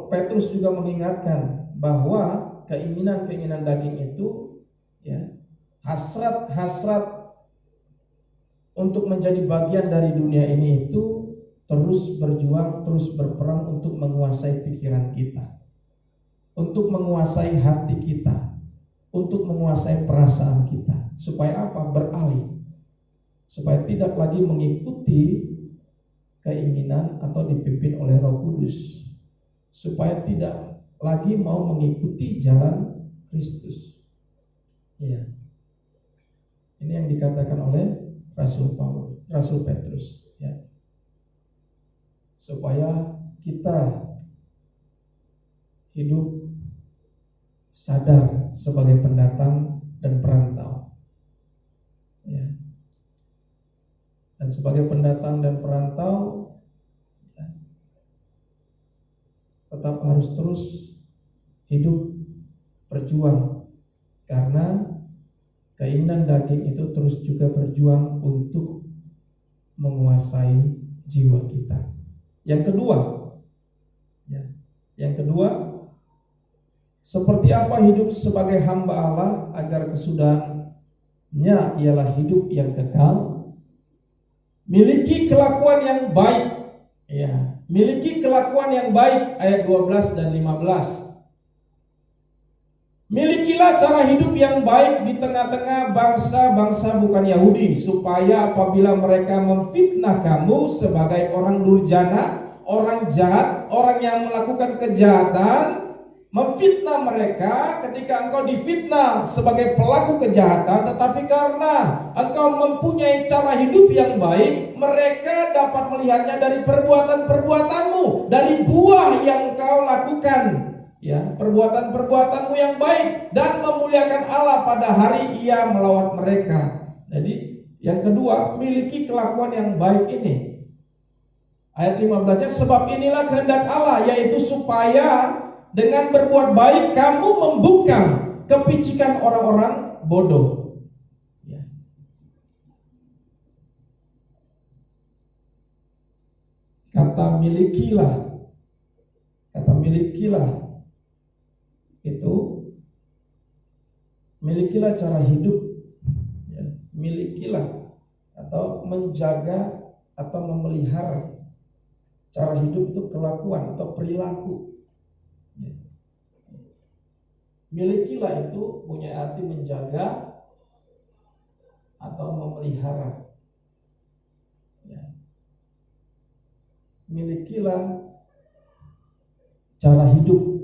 Petrus juga mengingatkan bahwa keinginan-keinginan daging itu, ya, hasrat-hasrat untuk menjadi bagian dari dunia ini itu terus berjuang, terus berperang untuk menguasai pikiran kita, untuk menguasai hati kita, untuk menguasai perasaan kita. Supaya apa? Beralih, supaya tidak lagi mengikuti keinginan atau dipimpin oleh Roh Kudus, supaya tidak lagi mau mengikuti jalan Kristus. Ya, ini yang dikatakan oleh Rasul Petrus, ya, supaya kita hidup sadar sebagai pendatang dan perantau, ya. Dan sebagai pendatang dan perantau, ya, tetap harus terus hidup berjuang, karena keinginan daging itu terus juga berjuang untuk menguasai jiwa kita. Yang kedua, ya, seperti apa hidup sebagai hamba Allah agar kesudahannya ialah hidup yang kekal? Miliki kelakuan yang baik, ya, miliki kelakuan yang baik, ayat 12 dan 15. Milikilah cara hidup yang baik di tengah-tengah bangsa-bangsa bukan Yahudi, supaya apabila mereka memfitnah kamu sebagai orang durjana, orang jahat, orang yang melakukan kejahatan, memfitnah mereka. Ketika engkau difitnah sebagai pelaku kejahatan, tetapi karena engkau mempunyai cara hidup yang baik, mereka dapat melihatnya dari perbuatan-perbuatanmu, dari buah yang engkau lakukan, ya, perbuatan-perbuatanmu yang baik, dan memuliakan Allah pada hari Ia melawat mereka. Jadi yang kedua, miliki kelakuan yang baik ini. Ayat 15-nya, sebab inilah kehendak Allah, yaitu supaya dengan berbuat baik kamu membungkam kepicikan orang-orang bodoh, ya. Kata milikilah itu, milikilah cara hidup, ya, milikilah atau menjaga atau memelihara cara hidup itu, kelakuan atau perilaku, ya. Milikilah itu punya arti menjaga atau memelihara, ya. Milikilah cara hidup,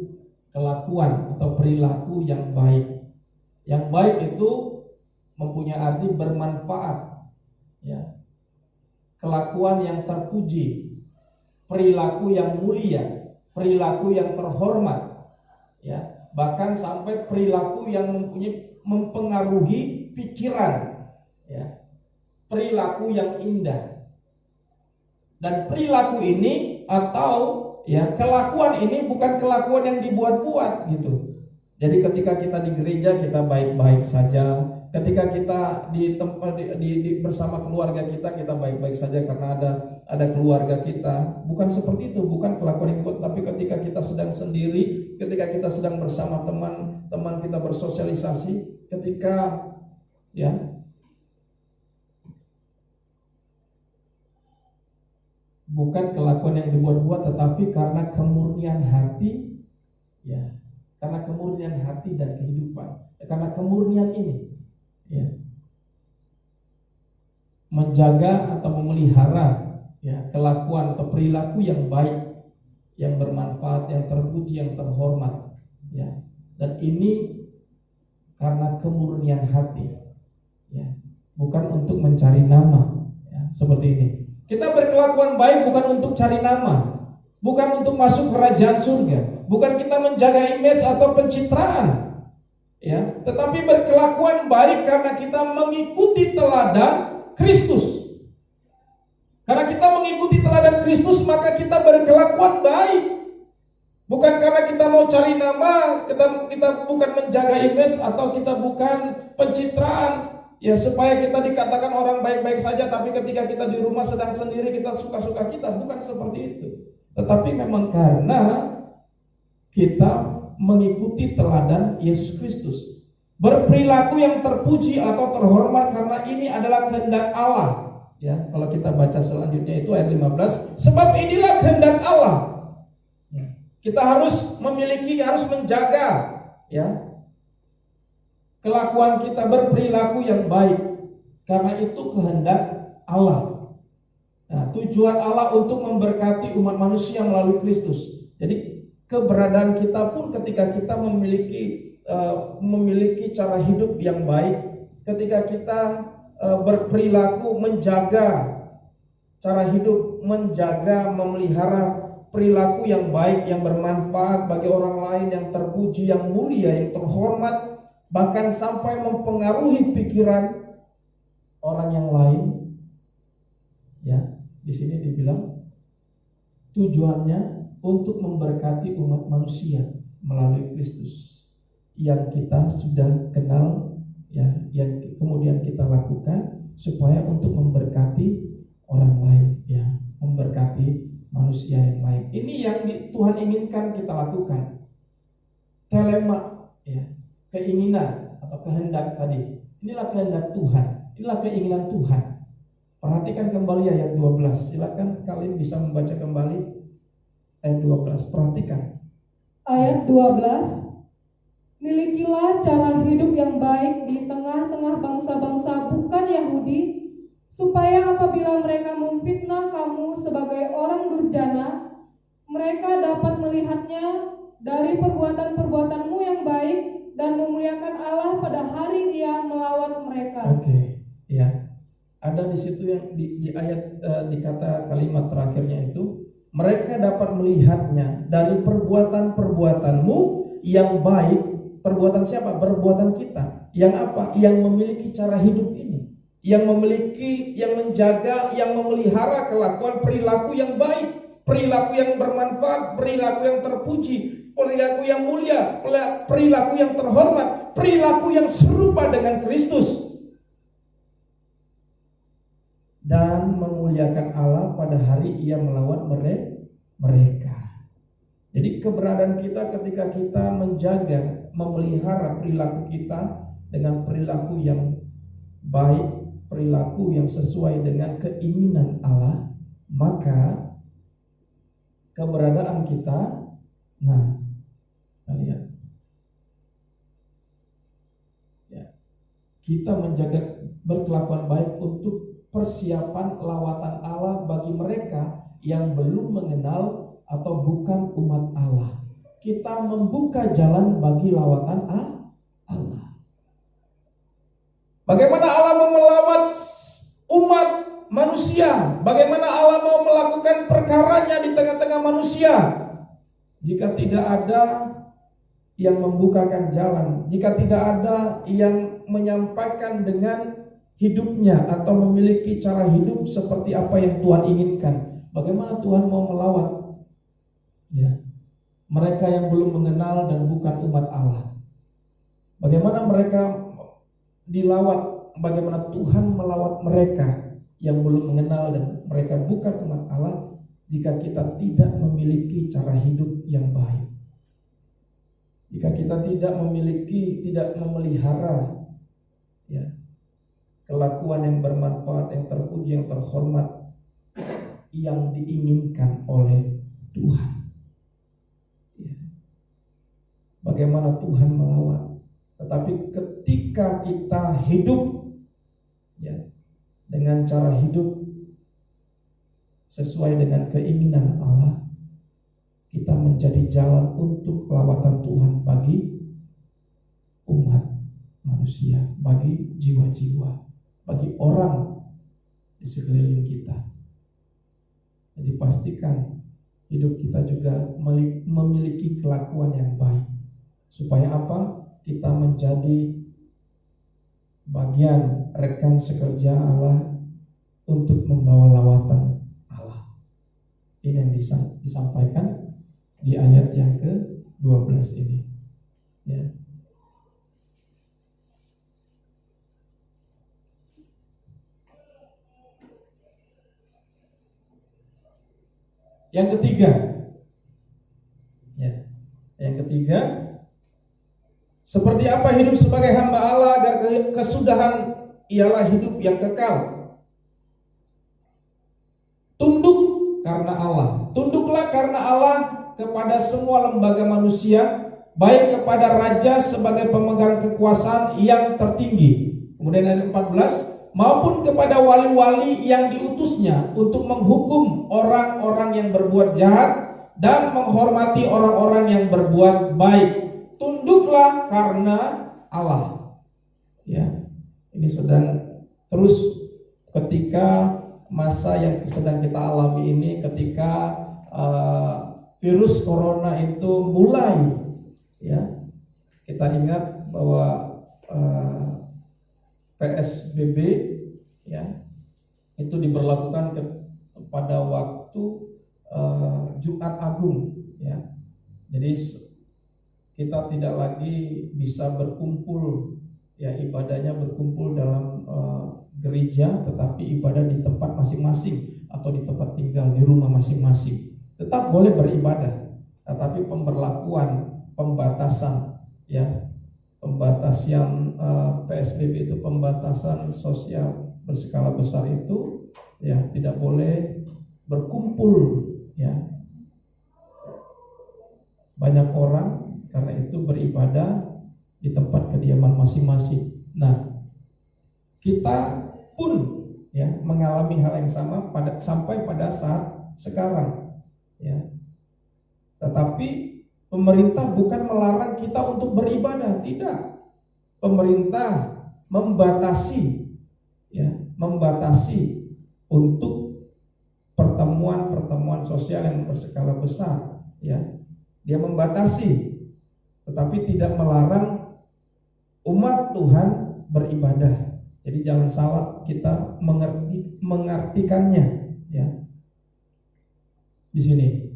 kelakuan atau perilaku yang baik. Yang baik itu mempunyai arti bermanfaat, ya. Kelakuan yang terpuji, perilaku yang mulia, perilaku yang terhormat, ya. Bahkan sampai perilaku yang mempengaruhi pikiran, ya. Perilaku yang indah. Dan perilaku ini atau, ya, kelakuan ini bukan kelakuan yang dibuat-buat gitu. Jadi ketika kita di gereja kita baik-baik saja, ketika kita di tempat bersama keluarga kita baik-baik saja karena ada keluarga kita. Bukan seperti itu, bukan kelakuan yang dibuat. Tapi ketika kita sedang sendiri, ketika kita sedang bersama teman-teman kita bersosialisasi, ketika, ya, bukan kelakuan yang dibuat-buat, tetapi karena kemurnian hati, ya, karena kemurnian hati dan kehidupan, karena kemurnian ini, ya, menjaga atau memelihara, ya, kelakuan atau perilaku yang baik, yang bermanfaat, yang terpuji, yang terhormat, ya. Dan ini karena kemurnian hati, ya, bukan untuk mencari nama, ya, seperti ini. Kita berkelakuan baik bukan untuk cari nama, bukan untuk masuk kerajaan surga, bukan kita menjaga image atau pencitraan, ya, tetapi berkelakuan baik karena kita mengikuti teladan Kristus. Karena kita mengikuti teladan Kristus, maka kita berkelakuan baik. Bukan karena kita mau cari nama, kita bukan menjaga image, atau kita bukan pencitraan ya supaya kita dikatakan orang baik-baik saja, tapi ketika kita di rumah sedang sendiri kita suka-suka kita, bukan seperti itu. Tetapi memang karena kita mengikuti teladan Yesus Kristus, berperilaku yang terpuji atau terhormat karena ini adalah kehendak Allah. Ya, kalau kita baca selanjutnya itu ayat 15, sebab inilah kehendak Allah. Ya, kita harus menjaga ya kelakuan kita, berperilaku yang baik karena itu kehendak Allah. Nah, tujuan Allah untuk memberkati umat manusia melalui Kristus. Jadi keberadaan kita pun ketika kita memiliki cara hidup yang baik, ketika kita berperilaku, menjaga cara hidup, menjaga, memelihara perilaku yang baik, yang bermanfaat bagi orang lain, yang terpuji, yang mulia, yang terhormat, bahkan sampai mempengaruhi pikiran orang yang lain. Ya, di sini dibilang tujuannya untuk memberkati umat manusia melalui Kristus yang kita sudah kenal, ya, yang kemudian kita lakukan supaya untuk memberkati orang lain, ya, memberkati manusia yang lain. Ini yang Tuhan inginkan kita lakukan. Telema, ya, keinginan atau kehendak tadi. Inilah kehendak Tuhan, inilah keinginan Tuhan. Perhatikan kembali ayat 12. Silakan kalian bisa membaca kembali ayat 12. Perhatikan. Ayat 12. Milikilah cara hidup yang baik di tengah-tengah bangsa-bangsa bukan Yahudi, supaya apabila mereka memfitnah kamu sebagai orang durjana, mereka dapat melihatnya dari perbuatan-perbuatanmu yang baik dan memuliakan Allah pada hari Ia melawat mereka. Oke, ya. Ada di situ yang di ayat di kata kalimat terakhirnya itu, mereka dapat melihatnya dari perbuatan-perbuatanmu yang baik. Perbuatan siapa? Perbuatan kita. Yang apa? Yang memiliki cara hidup ini, yang memiliki, yang menjaga, yang memelihara kelakuan perilaku yang baik, perilaku yang bermanfaat, perilaku yang terpuji, perilaku yang mulia, perilaku yang terhormat, perilaku yang serupa dengan Kristus, dan memuliakan Allah pada hari Ia melawat mereka. Jadi keberadaan kita ketika kita menjaga, memelihara perilaku kita dengan perilaku yang baik, perilaku yang sesuai dengan keinginan Allah, maka keberadaan kita, nah, kita lihat, ya, kita menjaga berkelakuan baik untuk persiapan lawatan Allah bagi mereka yang belum mengenal atau bukan umat Allah. Kita membuka jalan bagi lawatan Allah. Bagaimana Allah mau melawat umat manusia? Bagaimana Allah mau melakukan perkaranya di tengah-tengah manusia? Jika tidak ada yang membukakan jalan, jika tidak ada yang menyampaikan dengan hidupnya atau memiliki cara hidup seperti apa yang Tuhan inginkan, bagaimana Tuhan mau melawat, ya, mereka yang belum mengenal dan bukan umat Allah? Bagaimana mereka dilawat? Bagaimana Tuhan melawat mereka yang belum mengenal dan mereka bukan umat Allah jika kita tidak memiliki cara hidup yang baik? Jika kita tidak memelihara, ya, kelakuan yang bermanfaat, yang terpuji, yang terhormat, yang diinginkan oleh Tuhan, ya, bagaimana Tuhan melawat? Tetapi ketika kita hidup, ya, dengan cara hidup sesuai dengan keinginan Allah, kita menjadi jalan untuk lawatan Tuhan bagi umat manusia, bagi jiwa-jiwa, bagi orang di sekeliling kita. Jadi pastikan hidup kita juga memiliki kelakuan yang baik. Supaya apa? Kita menjadi bagian rekan sekerja Allah untuk membawa lawatan Allah. Ini yang disampaikan di ayat yang ke-12 ini. Ya. Yang ketiga, ya. Yang ketiga, seperti apa hidup sebagai hamba Allah agar kesudahan ialah hidup yang kekal. Tunduk karena Allah. Tunduklah karena Allah kepada semua lembaga manusia, baik kepada raja sebagai pemegang kekuasaan yang tertinggi. Kemudian ayat 14, maupun kepada wali-wali yang diutusnya untuk menghukum orang-orang yang berbuat jahat dan menghormati orang-orang yang berbuat baik. Tunduklah karena Allah. Ya, ini sedang terus ketika masa yang sedang kita alami ini, ketika virus corona itu mulai, ya, kita ingat bahwa PSBB, ya, itu diberlakukan pada waktu Jumat Agung, ya. Jadi kita tidak lagi bisa berkumpul, ya, ibadahnya berkumpul dalam gereja, tetapi ibadah di tempat masing-masing atau di tempat tinggal di rumah masing-masing. Tetap boleh beribadah, tetapi pembatasan, ya, pembatasan PSBB itu pembatasan sosial berskala besar itu, ya, tidak boleh berkumpul, ya, banyak orang, karena itu beribadah di tempat kediaman masing-masing. Nah, kita pun, ya, mengalami hal yang sama sampai pada saat sekarang, ya. Tetapi pemerintah bukan melarang kita untuk beribadah, tidak. Pemerintah membatasi, ya, membatasi untuk pertemuan-pertemuan sosial yang berskala besar, ya. Dia membatasi, tetapi tidak melarang umat Tuhan beribadah. Jadi jangan salah kita mengartikannya, ya. Di sini,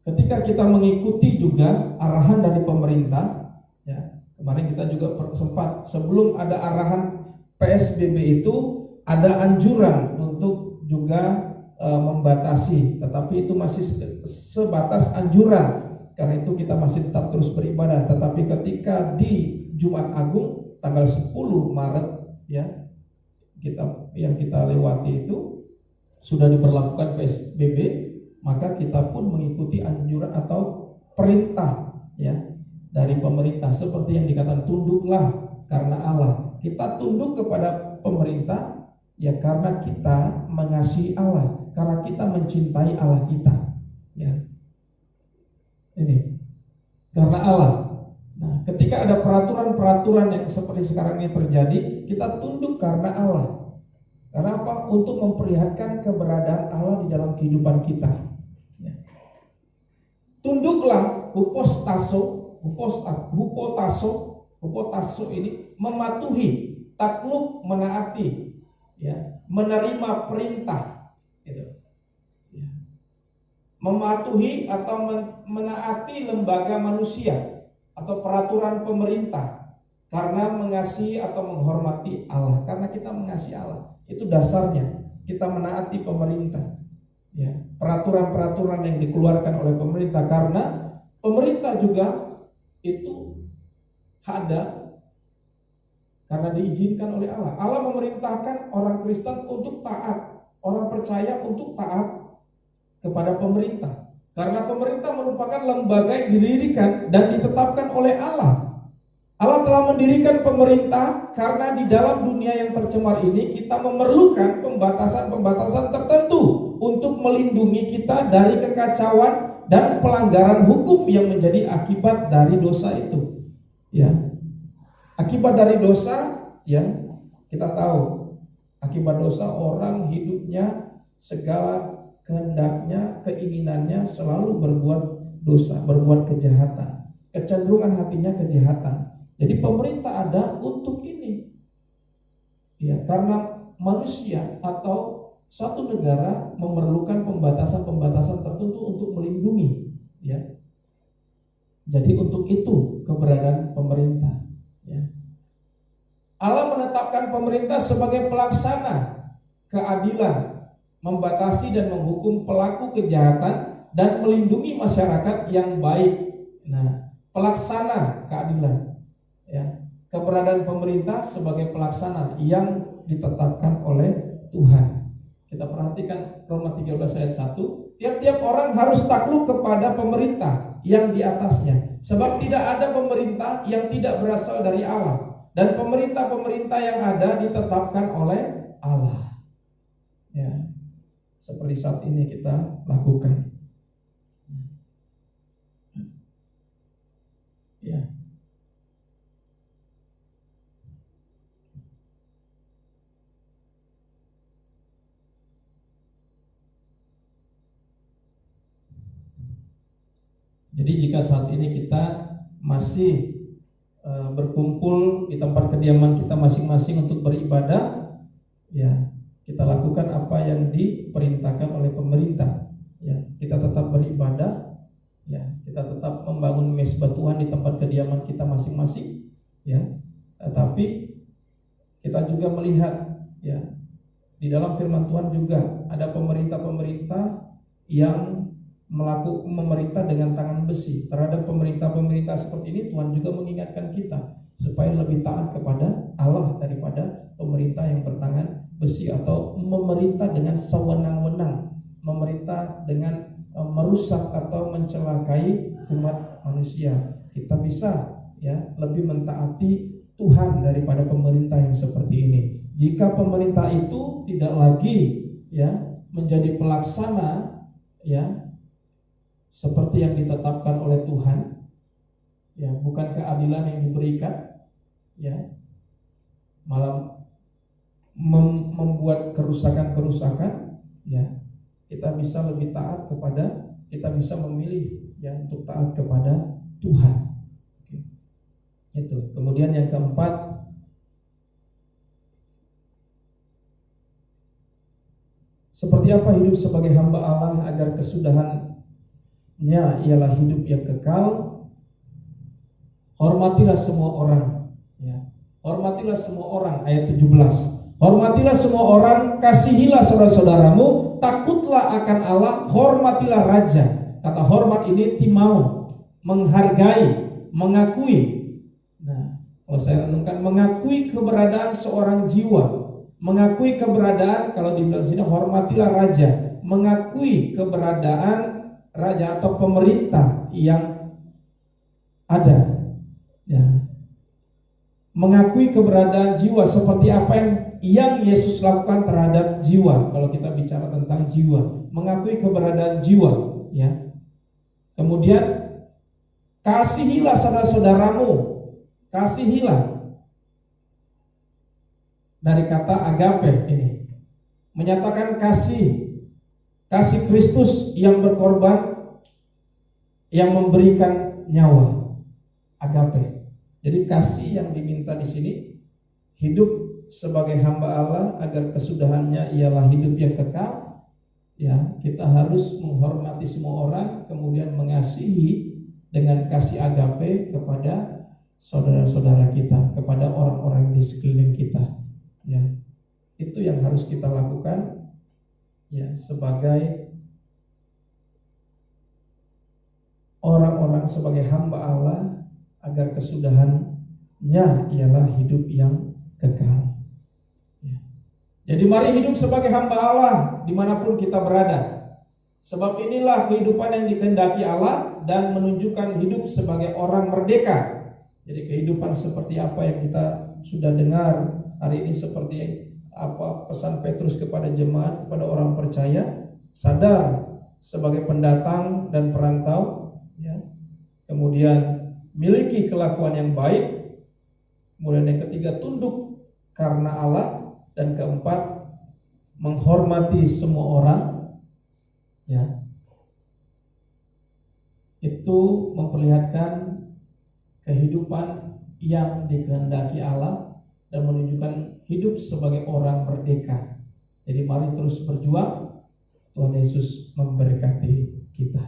ketika kita mengikuti juga arahan dari pemerintah, ya. Kemarin kita juga sempat, sebelum ada arahan PSBB itu ada anjuran untuk juga membatasi, tetapi itu masih sebatas anjuran. Karena itu kita masih tetap terus beribadah. Tetapi ketika di Jumat Agung tanggal 10 Maret, ya, yang kita lewati itu sudah diberlakukan PSBB, maka kita pun mengikuti anjuran atau perintah, ya, dari pemerintah, seperti yang dikatakan tunduklah karena Allah. Kita tunduk kepada pemerintah, ya, karena kita mengasihi Allah, karena kita mencintai Allah kita, ya. Ini karena Allah. Nah, ketika ada peraturan-peraturan yang seperti sekarang ini terjadi, kita tunduk karena Allah. Karena apa? Untuk memperlihatkan keberadaan Allah di dalam kehidupan kita, ya. Tunduklah, hupotaso ini mematuhi, takluk, menaati, ya, menerima perintah, gitu. Mematuhi atau menaati lembaga manusia atau peraturan pemerintah karena mengasihi atau menghormati Allah. Karena kita mengasihi Allah, itu dasarnya kita menaati pemerintah, ya, peraturan-peraturan yang dikeluarkan oleh pemerintah, karena pemerintah juga itu ada karena diizinkan oleh Allah. Allah memerintahkan orang Kristen untuk taat, orang percaya untuk taat kepada pemerintah, karena pemerintah merupakan lembaga yang didirikan dan ditetapkan oleh Allah. Allah telah mendirikan pemerintah karena di dalam dunia yang tercemar ini kita memerlukan pembatasan-pembatasan tertentu untuk melindungi kita dari kekacauan dan pelanggaran hukum yang menjadi akibat dari dosa itu, ya. Akibat dari dosa, ya, kita tahu akibat dosa orang hidupnya segala kehendaknya, keinginannya selalu berbuat dosa, berbuat kejahatan. Kecenderungan hatinya kejahatan. Jadi pemerintah ada untuk ini, ya, karena manusia atau satu negara memerlukan pembatasan-pembatasan tertentu untuk melindungi, ya. Jadi untuk itu keberadaan pemerintah, ya. Allah menetapkan pemerintah sebagai pelaksana keadilan, membatasi dan menghukum pelaku kejahatan dan melindungi masyarakat yang baik. Nah, pelaksana keadilan, ya. Keberadaan pemerintah sebagai pelaksana yang ditetapkan oleh Tuhan. Kita perhatikan Roma 13 ayat 1. Tiap-tiap orang harus takluk kepada pemerintah yang di atasnya, sebab tidak ada pemerintah yang tidak berasal dari Allah. Dan pemerintah-pemerintah yang ada ditetapkan oleh Allah. Ya, seperti saat ini kita lakukan. Ya. Jadi jika saat ini kita masih berkumpul di tempat kediaman kita masing-masing untuk beribadah, ya, kita lakukan apa yang diperintahkan oleh pemerintah. Ya, kita tetap beribadah, ya, kita tetap membangun mezbah Tuhan di tempat kediaman kita masing-masing, ya. Tetapi kita juga melihat, ya, di dalam firman Tuhan juga ada pemerintah-pemerintah yang memerintah dengan tangan besi. Terhadap pemerintah-pemerintah seperti ini Tuhan juga mengingatkan kita supaya lebih taat kepada Allah daripada pemerintah yang bertangan besi atau memerintah dengan sewenang-wenang, memerintah dengan merusak atau mencelakai umat manusia. Kita bisa, ya, lebih mentaati Tuhan daripada pemerintah yang seperti ini. Jika pemerintah itu tidak lagi, ya, menjadi pelaksana, ya, seperti yang ditetapkan oleh Tuhan, ya, bukan keadilan yang diberikan, ya, malah membuat kerusakan-kerusakan, ya, kita bisa lebih taat kepada, kita bisa memilih, ya, untuk taat kepada Tuhan. Oke. Itu. Kemudian yang keempat, seperti apa hidup sebagai hamba Allah agar kesudahannya ialah hidup yang kekal. Hormatilah semua orang, ya. Hormatilah semua orang, ayat 17. Hormatilah semua orang, kasihilah saudara-saudaramu, takutlah akan Allah, hormatilah raja. Kata hormat ini timau, menghargai, mengakui. Nah, kalau saya renungkan, mengakui keberadaan seorang jiwa, mengakui keberadaan, kalau dibilang sini hormatilah raja, mengakui keberadaan raja atau pemerintah yang ada, ya. Mengakui keberadaan jiwa seperti apa yang Yesus lakukan terhadap jiwa. Kalau kita bicara tentang jiwa, mengakui keberadaan jiwa, ya. Kemudian kasihilah saudara-saudaramu, kasihilah. Dari kata agape ini menyatakan kasih Kristus yang berkorban, yang memberikan nyawa. Agape. Jadi kasih yang diminta di sini, hidup sebagai hamba Allah agar kesudahannya ialah hidup yang kekal. Ya, kita harus menghormati semua orang, kemudian mengasihi dengan kasih agape kepada saudara-saudara kita, kepada orang-orang di sekeliling kita. Ya, itu yang harus kita lakukan, ya, sebagai orang-orang, sebagai hamba Allah agar kesudahannya ialah hidup yang kekal. Ya. Jadi mari hidup sebagai hamba Allah dimanapun kita berada. Sebab inilah kehidupan yang dikehendaki Allah dan menunjukkan hidup sebagai orang merdeka. Jadi kehidupan seperti apa yang kita sudah dengar hari ini, seperti apa pesan Petrus kepada jemaat, kepada orang percaya, sadar sebagai pendatang dan perantau, ya. Kemudian miliki kelakuan yang baik. Kemudian yang ketiga, tunduk karena Allah. Dan keempat, menghormati semua orang, ya. Itu memperlihatkan kehidupan yang dikehendaki Allah dan menunjukkan hidup sebagai orang merdeka. Jadi mari terus berjuang. Tuhan Yesus memberkati kita.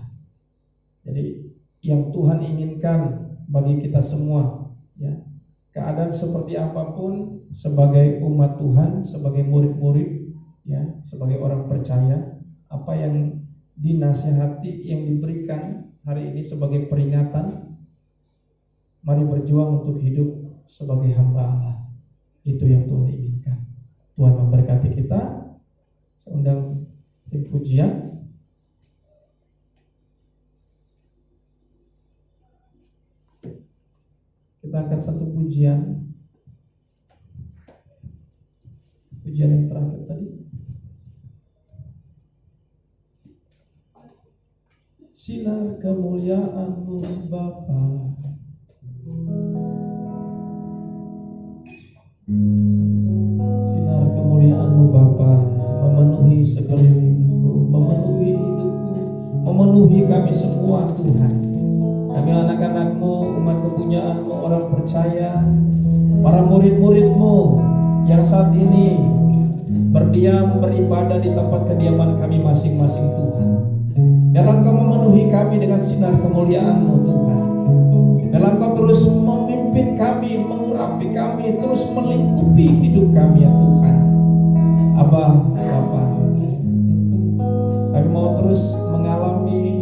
Jadi yang Tuhan inginkan bagi kita semua, ya. Keadaan seperti apapun, sebagai umat Tuhan, sebagai murid-murid, ya, sebagai orang percaya, apa yang dinasihati, yang diberikan hari ini sebagai peringatan, mari berjuang untuk hidup sebagai hamba Allah. Itu yang Tuhan inginkan. Tuhan memberkati kita. Saya undang tim pujian. Kita akan satu pujian yang terakhir tadi. Sinar kemuliaan-Mu Bapa, sinar kemuliaan-Mu Bapa memenuhi sekelilingku, memenuhi hidupku, memenuhi kami semua Tuhan. Kami anak-anak-Mu, umat kepunyaan-Mu, orang percaya, para murid-murid-Mu yang saat ini berdiam, beribadah di tempat kediaman kami masing-masing Tuhan. Biarlah Engkau memenuhi kami dengan sinar kemuliaan-Mu Tuhan. Biarlah Engkau terus memimpin kami, mengurapi kami, terus melingkupi hidup kami ya Tuhan. Abah, Bapa, kami mau terus mengalami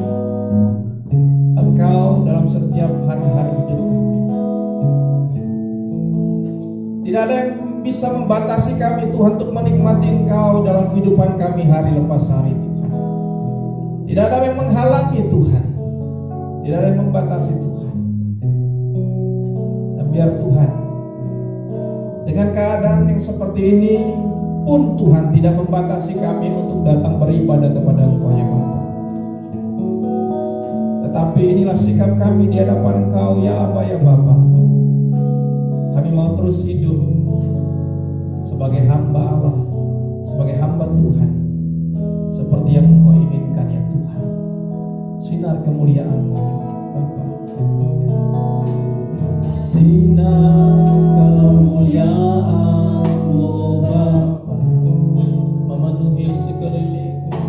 Engkau dalam setiap hari-hari hidup kami. Tidak ada yang bisa membatasi kami Tuhan untuk menikmati Engkau dalam kehidupan kami hari lepas hari Tuhan. Tidak ada yang menghalangi Tuhan, tidak ada yang membatasi Tuhan. Dan biar Tuhan, dengan keadaan yang seperti ini pun Tuhan tidak membatasi kami untuk datang beribadah kepada Engkau ya Bapa. Tetapi inilah sikap kami di hadapan Engkau ya Aba ya Bapa. Kami mau terus hidup sebagai hamba Allah, sebagai hamba Tuhan, seperti yang Engkau inginkan ya Tuhan. Sinar kemuliaan-Mu Bapa, sinar kemuliaan-Mu Bapa memenuhi sekelilingku,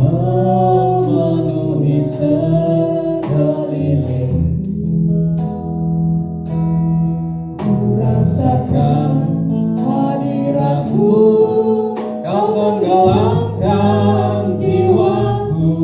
memenuhi sekeliling. Ku rasakan hadirat-Mu, Kau tenggelamkan jiwaku.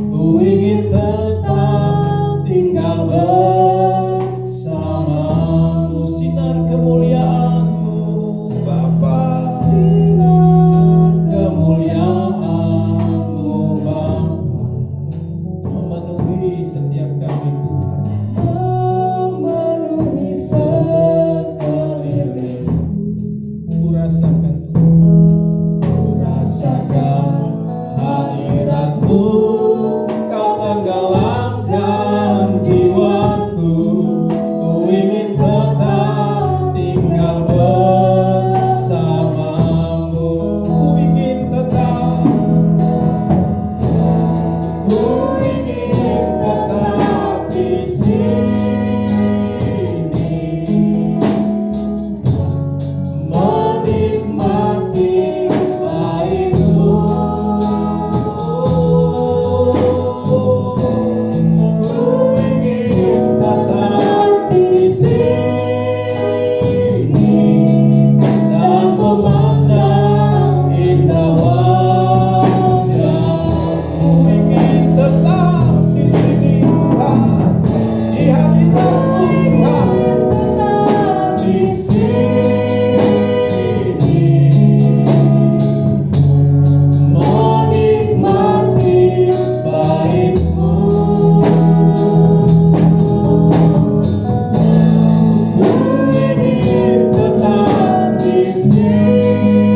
Ku ingin tetap tinggal bersama-Mu. Sinar kemuliaan-Mu Bapa, sinar kemuliaan-Mu Bapa memenuhi setiap kami Tuhan, memenuhi sekeliling. Ku rasakan Tuhan, ku rasakan hadirat-Mu, Kau tenggelamkan jiwaku. Ku ingin tetap tinggal bersama-Mu. Ku ingin tetap di sini, menikmati baik-Mu. Ku ingin tetap di sini dan memandang indah wajah-Mu. Ku ingin tetap di sini Tuhan, di hadirat-Mu Tuhan, di sini menikmati baik-Mu. Ku ingin tetap di sini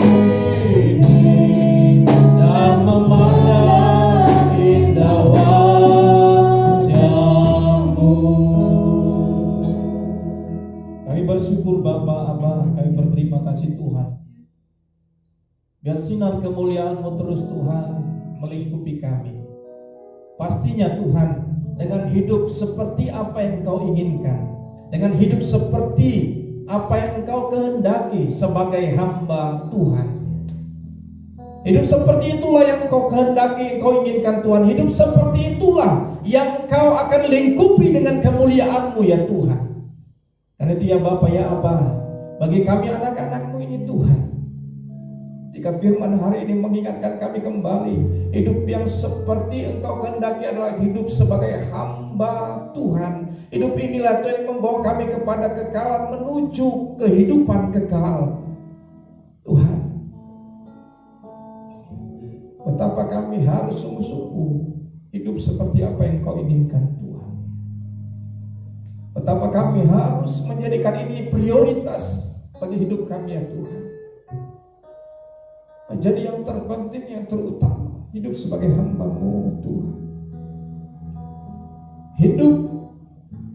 dan memandang indah wajah-Mu. Kami bersyukur Bapa, Abah, kami berterima kasih Tuhan. Biar sinar kemuliaan-Mu terus Tuhan melingkupi kami. Pastinya Tuhan, dengan hidup seperti apa yang Engkau inginkan, dengan hidup seperti apa yang Engkau kehendaki sebagai hamba Tuhan. Hidup seperti itulah yang Kau kehendaki, Kau inginkan Tuhan. Hidup seperti itulah yang Kau akan lingkupi dengan kemuliaan-Mu ya Tuhan. Karena itu ya Bapa ya Aba, bagi kami anak-anak-Mu ini Tuhan, jika firman hari ini mengingatkan kami kembali, hidup yang seperti Engkau kehendaki adalah hidup sebagai hamba Tuhan. Hidup inilah Tuhan yang membawa kami kepada kekekalan, menuju kehidupan kekal. Tuhan, betapa kami harus sungguh-sungguh hidup seperti apa yang Kau inginkan Tuhan. Betapa kami harus menjadikan ini prioritas bagi hidup kami ya Tuhan. Menjadi yang terpenting, yang terutama, hidup sebagai hamba-Mu Tuhan. Hidup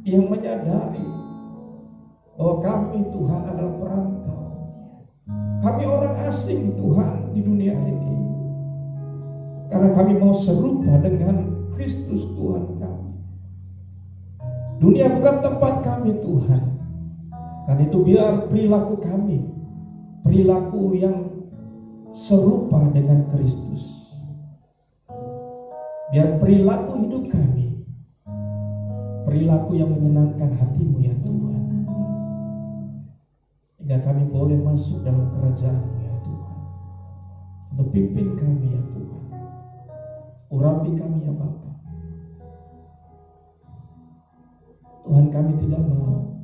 yang menyadari bahwa kami Tuhan adalah perantau. Kami orang asing Tuhan di dunia ini. Karena kami mau serupa dengan Kristus Tuhan kami. Dunia bukan tempat kami Tuhan. Karena itu biar perilaku kami, perilaku yang serupa dengan Kristus. Biar perilaku hidup kami, perilaku yang menyenangkan hati-Mu ya Tuhan. Hingga kami boleh masuk dalam kerajaan-Mu ya Tuhan. Untuk pimpin kami ya Tuhan. Urapi kami ya Bapa. Tuhan, kami tidak mau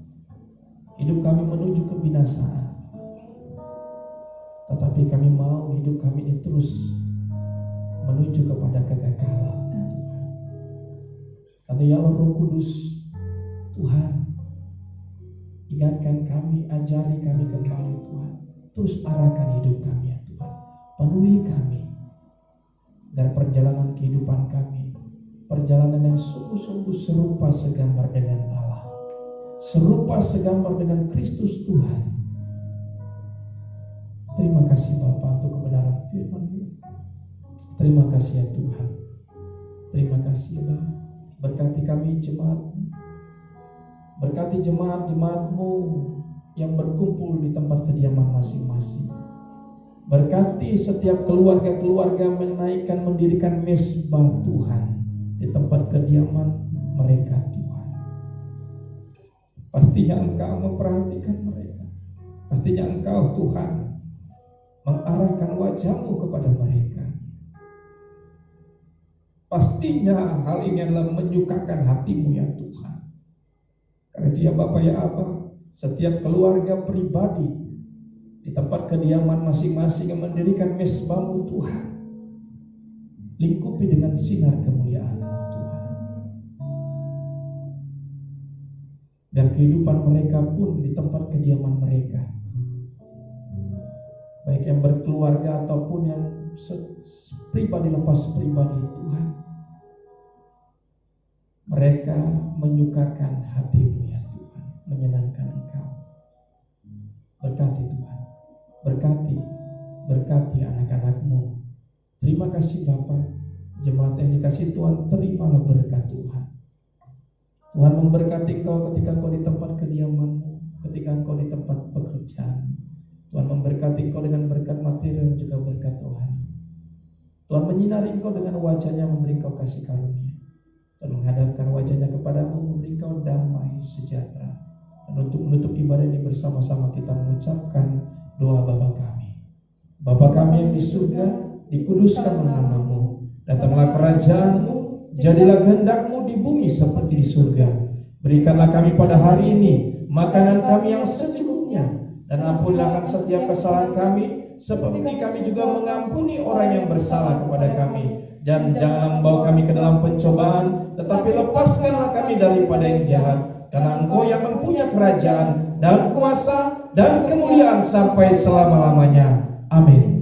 hidup kami menuju kebinasaan, tetapi kami mau hidup kami ini terus menuju kepada kekekalan Tuhan. Karena ya Allah Roh Kudus, Tuhan, ingatkan kami, ajari kami kembali Tuhan. Terus arahkan hidup kami ya Tuhan. Penuhi kami, agar perjalanan kehidupan kami, perjalanan yang sungguh-sungguh serupa segambar dengan Allah, serupa segambar dengan Kristus Tuhan. Terima kasih Bapa untuk kebenaran firman-Mu. Terima kasih ya Tuhan. Terima kasih Bapa. Berkati kami jemaat-Mu. Berkati jemaat-jemaat-Mu yang berkumpul di tempat kediaman masing-masing. Berkati setiap keluarga-keluarga menaikkan, mendirikan mesbah Tuhan di tempat kediaman mereka Tuhan. Pastinya Engkau memperhatikan mereka. Pastinya Engkau Tuhan mengarahkan wajah-Mu kepada mereka. Pastinya hal ini adalah menyukakan hati-Mu ya Tuhan. Karena dia Bapa ya Aba, setiap keluarga pribadi di tempat kediaman masing-masing yang mendirikan mesbah-Mu Tuhan, lingkupi dengan sinar kemuliaan-Mu Tuhan. Dan kehidupan mereka pun di tempat kediaman mereka, baik yang berkeluarga ataupun yang pribadi lepas pribadi Tuhan, mereka menyukakan hati-Mu ya Tuhan, menyenangkan Engkau. Berkati Tuhan, berkati anak-anak-Mu. Terima kasih Bapa. Jemaat yang dikasih Tuhan, terimalah berkat Tuhan. Tuhan memberkati Engkau ketika Engkau di tempat kediaman-Mu, ketika Engkau di tempat pekerjaan. Tuhan memberkati Engkau dengan berkat materi dan juga berkat rohani. Tuhan menyinari Engkau dengan wajah-Nya, memberi Engkau kasih karunia, dan menghadapkan wajah-Nya kepadamu, memberi Engkau damai sejahtera. Dan untuk menutup ibadah ini bersama-sama kita mengucapkan doa Bapa kami. Bapa kami yang di surga, dikuduskanlah nama-Mu. Datanglah kerajaan-Mu, jadilah kehendak-Mu di bumi seperti di surga. Berikanlah kami pada hari ini makanan kami yang secukupnya, dan ampunilah akan setiap kesalahan kami, seperti kami juga mengampuni orang yang bersalah kepada kami. Dan janganlah membawa kami ke dalam pencobaan, tetapi lepaskanlah kami daripada yang jahat. Karena Engkau yang mempunyai kerajaan dan kuasa dan kemuliaan sampai selama-lamanya. Amin.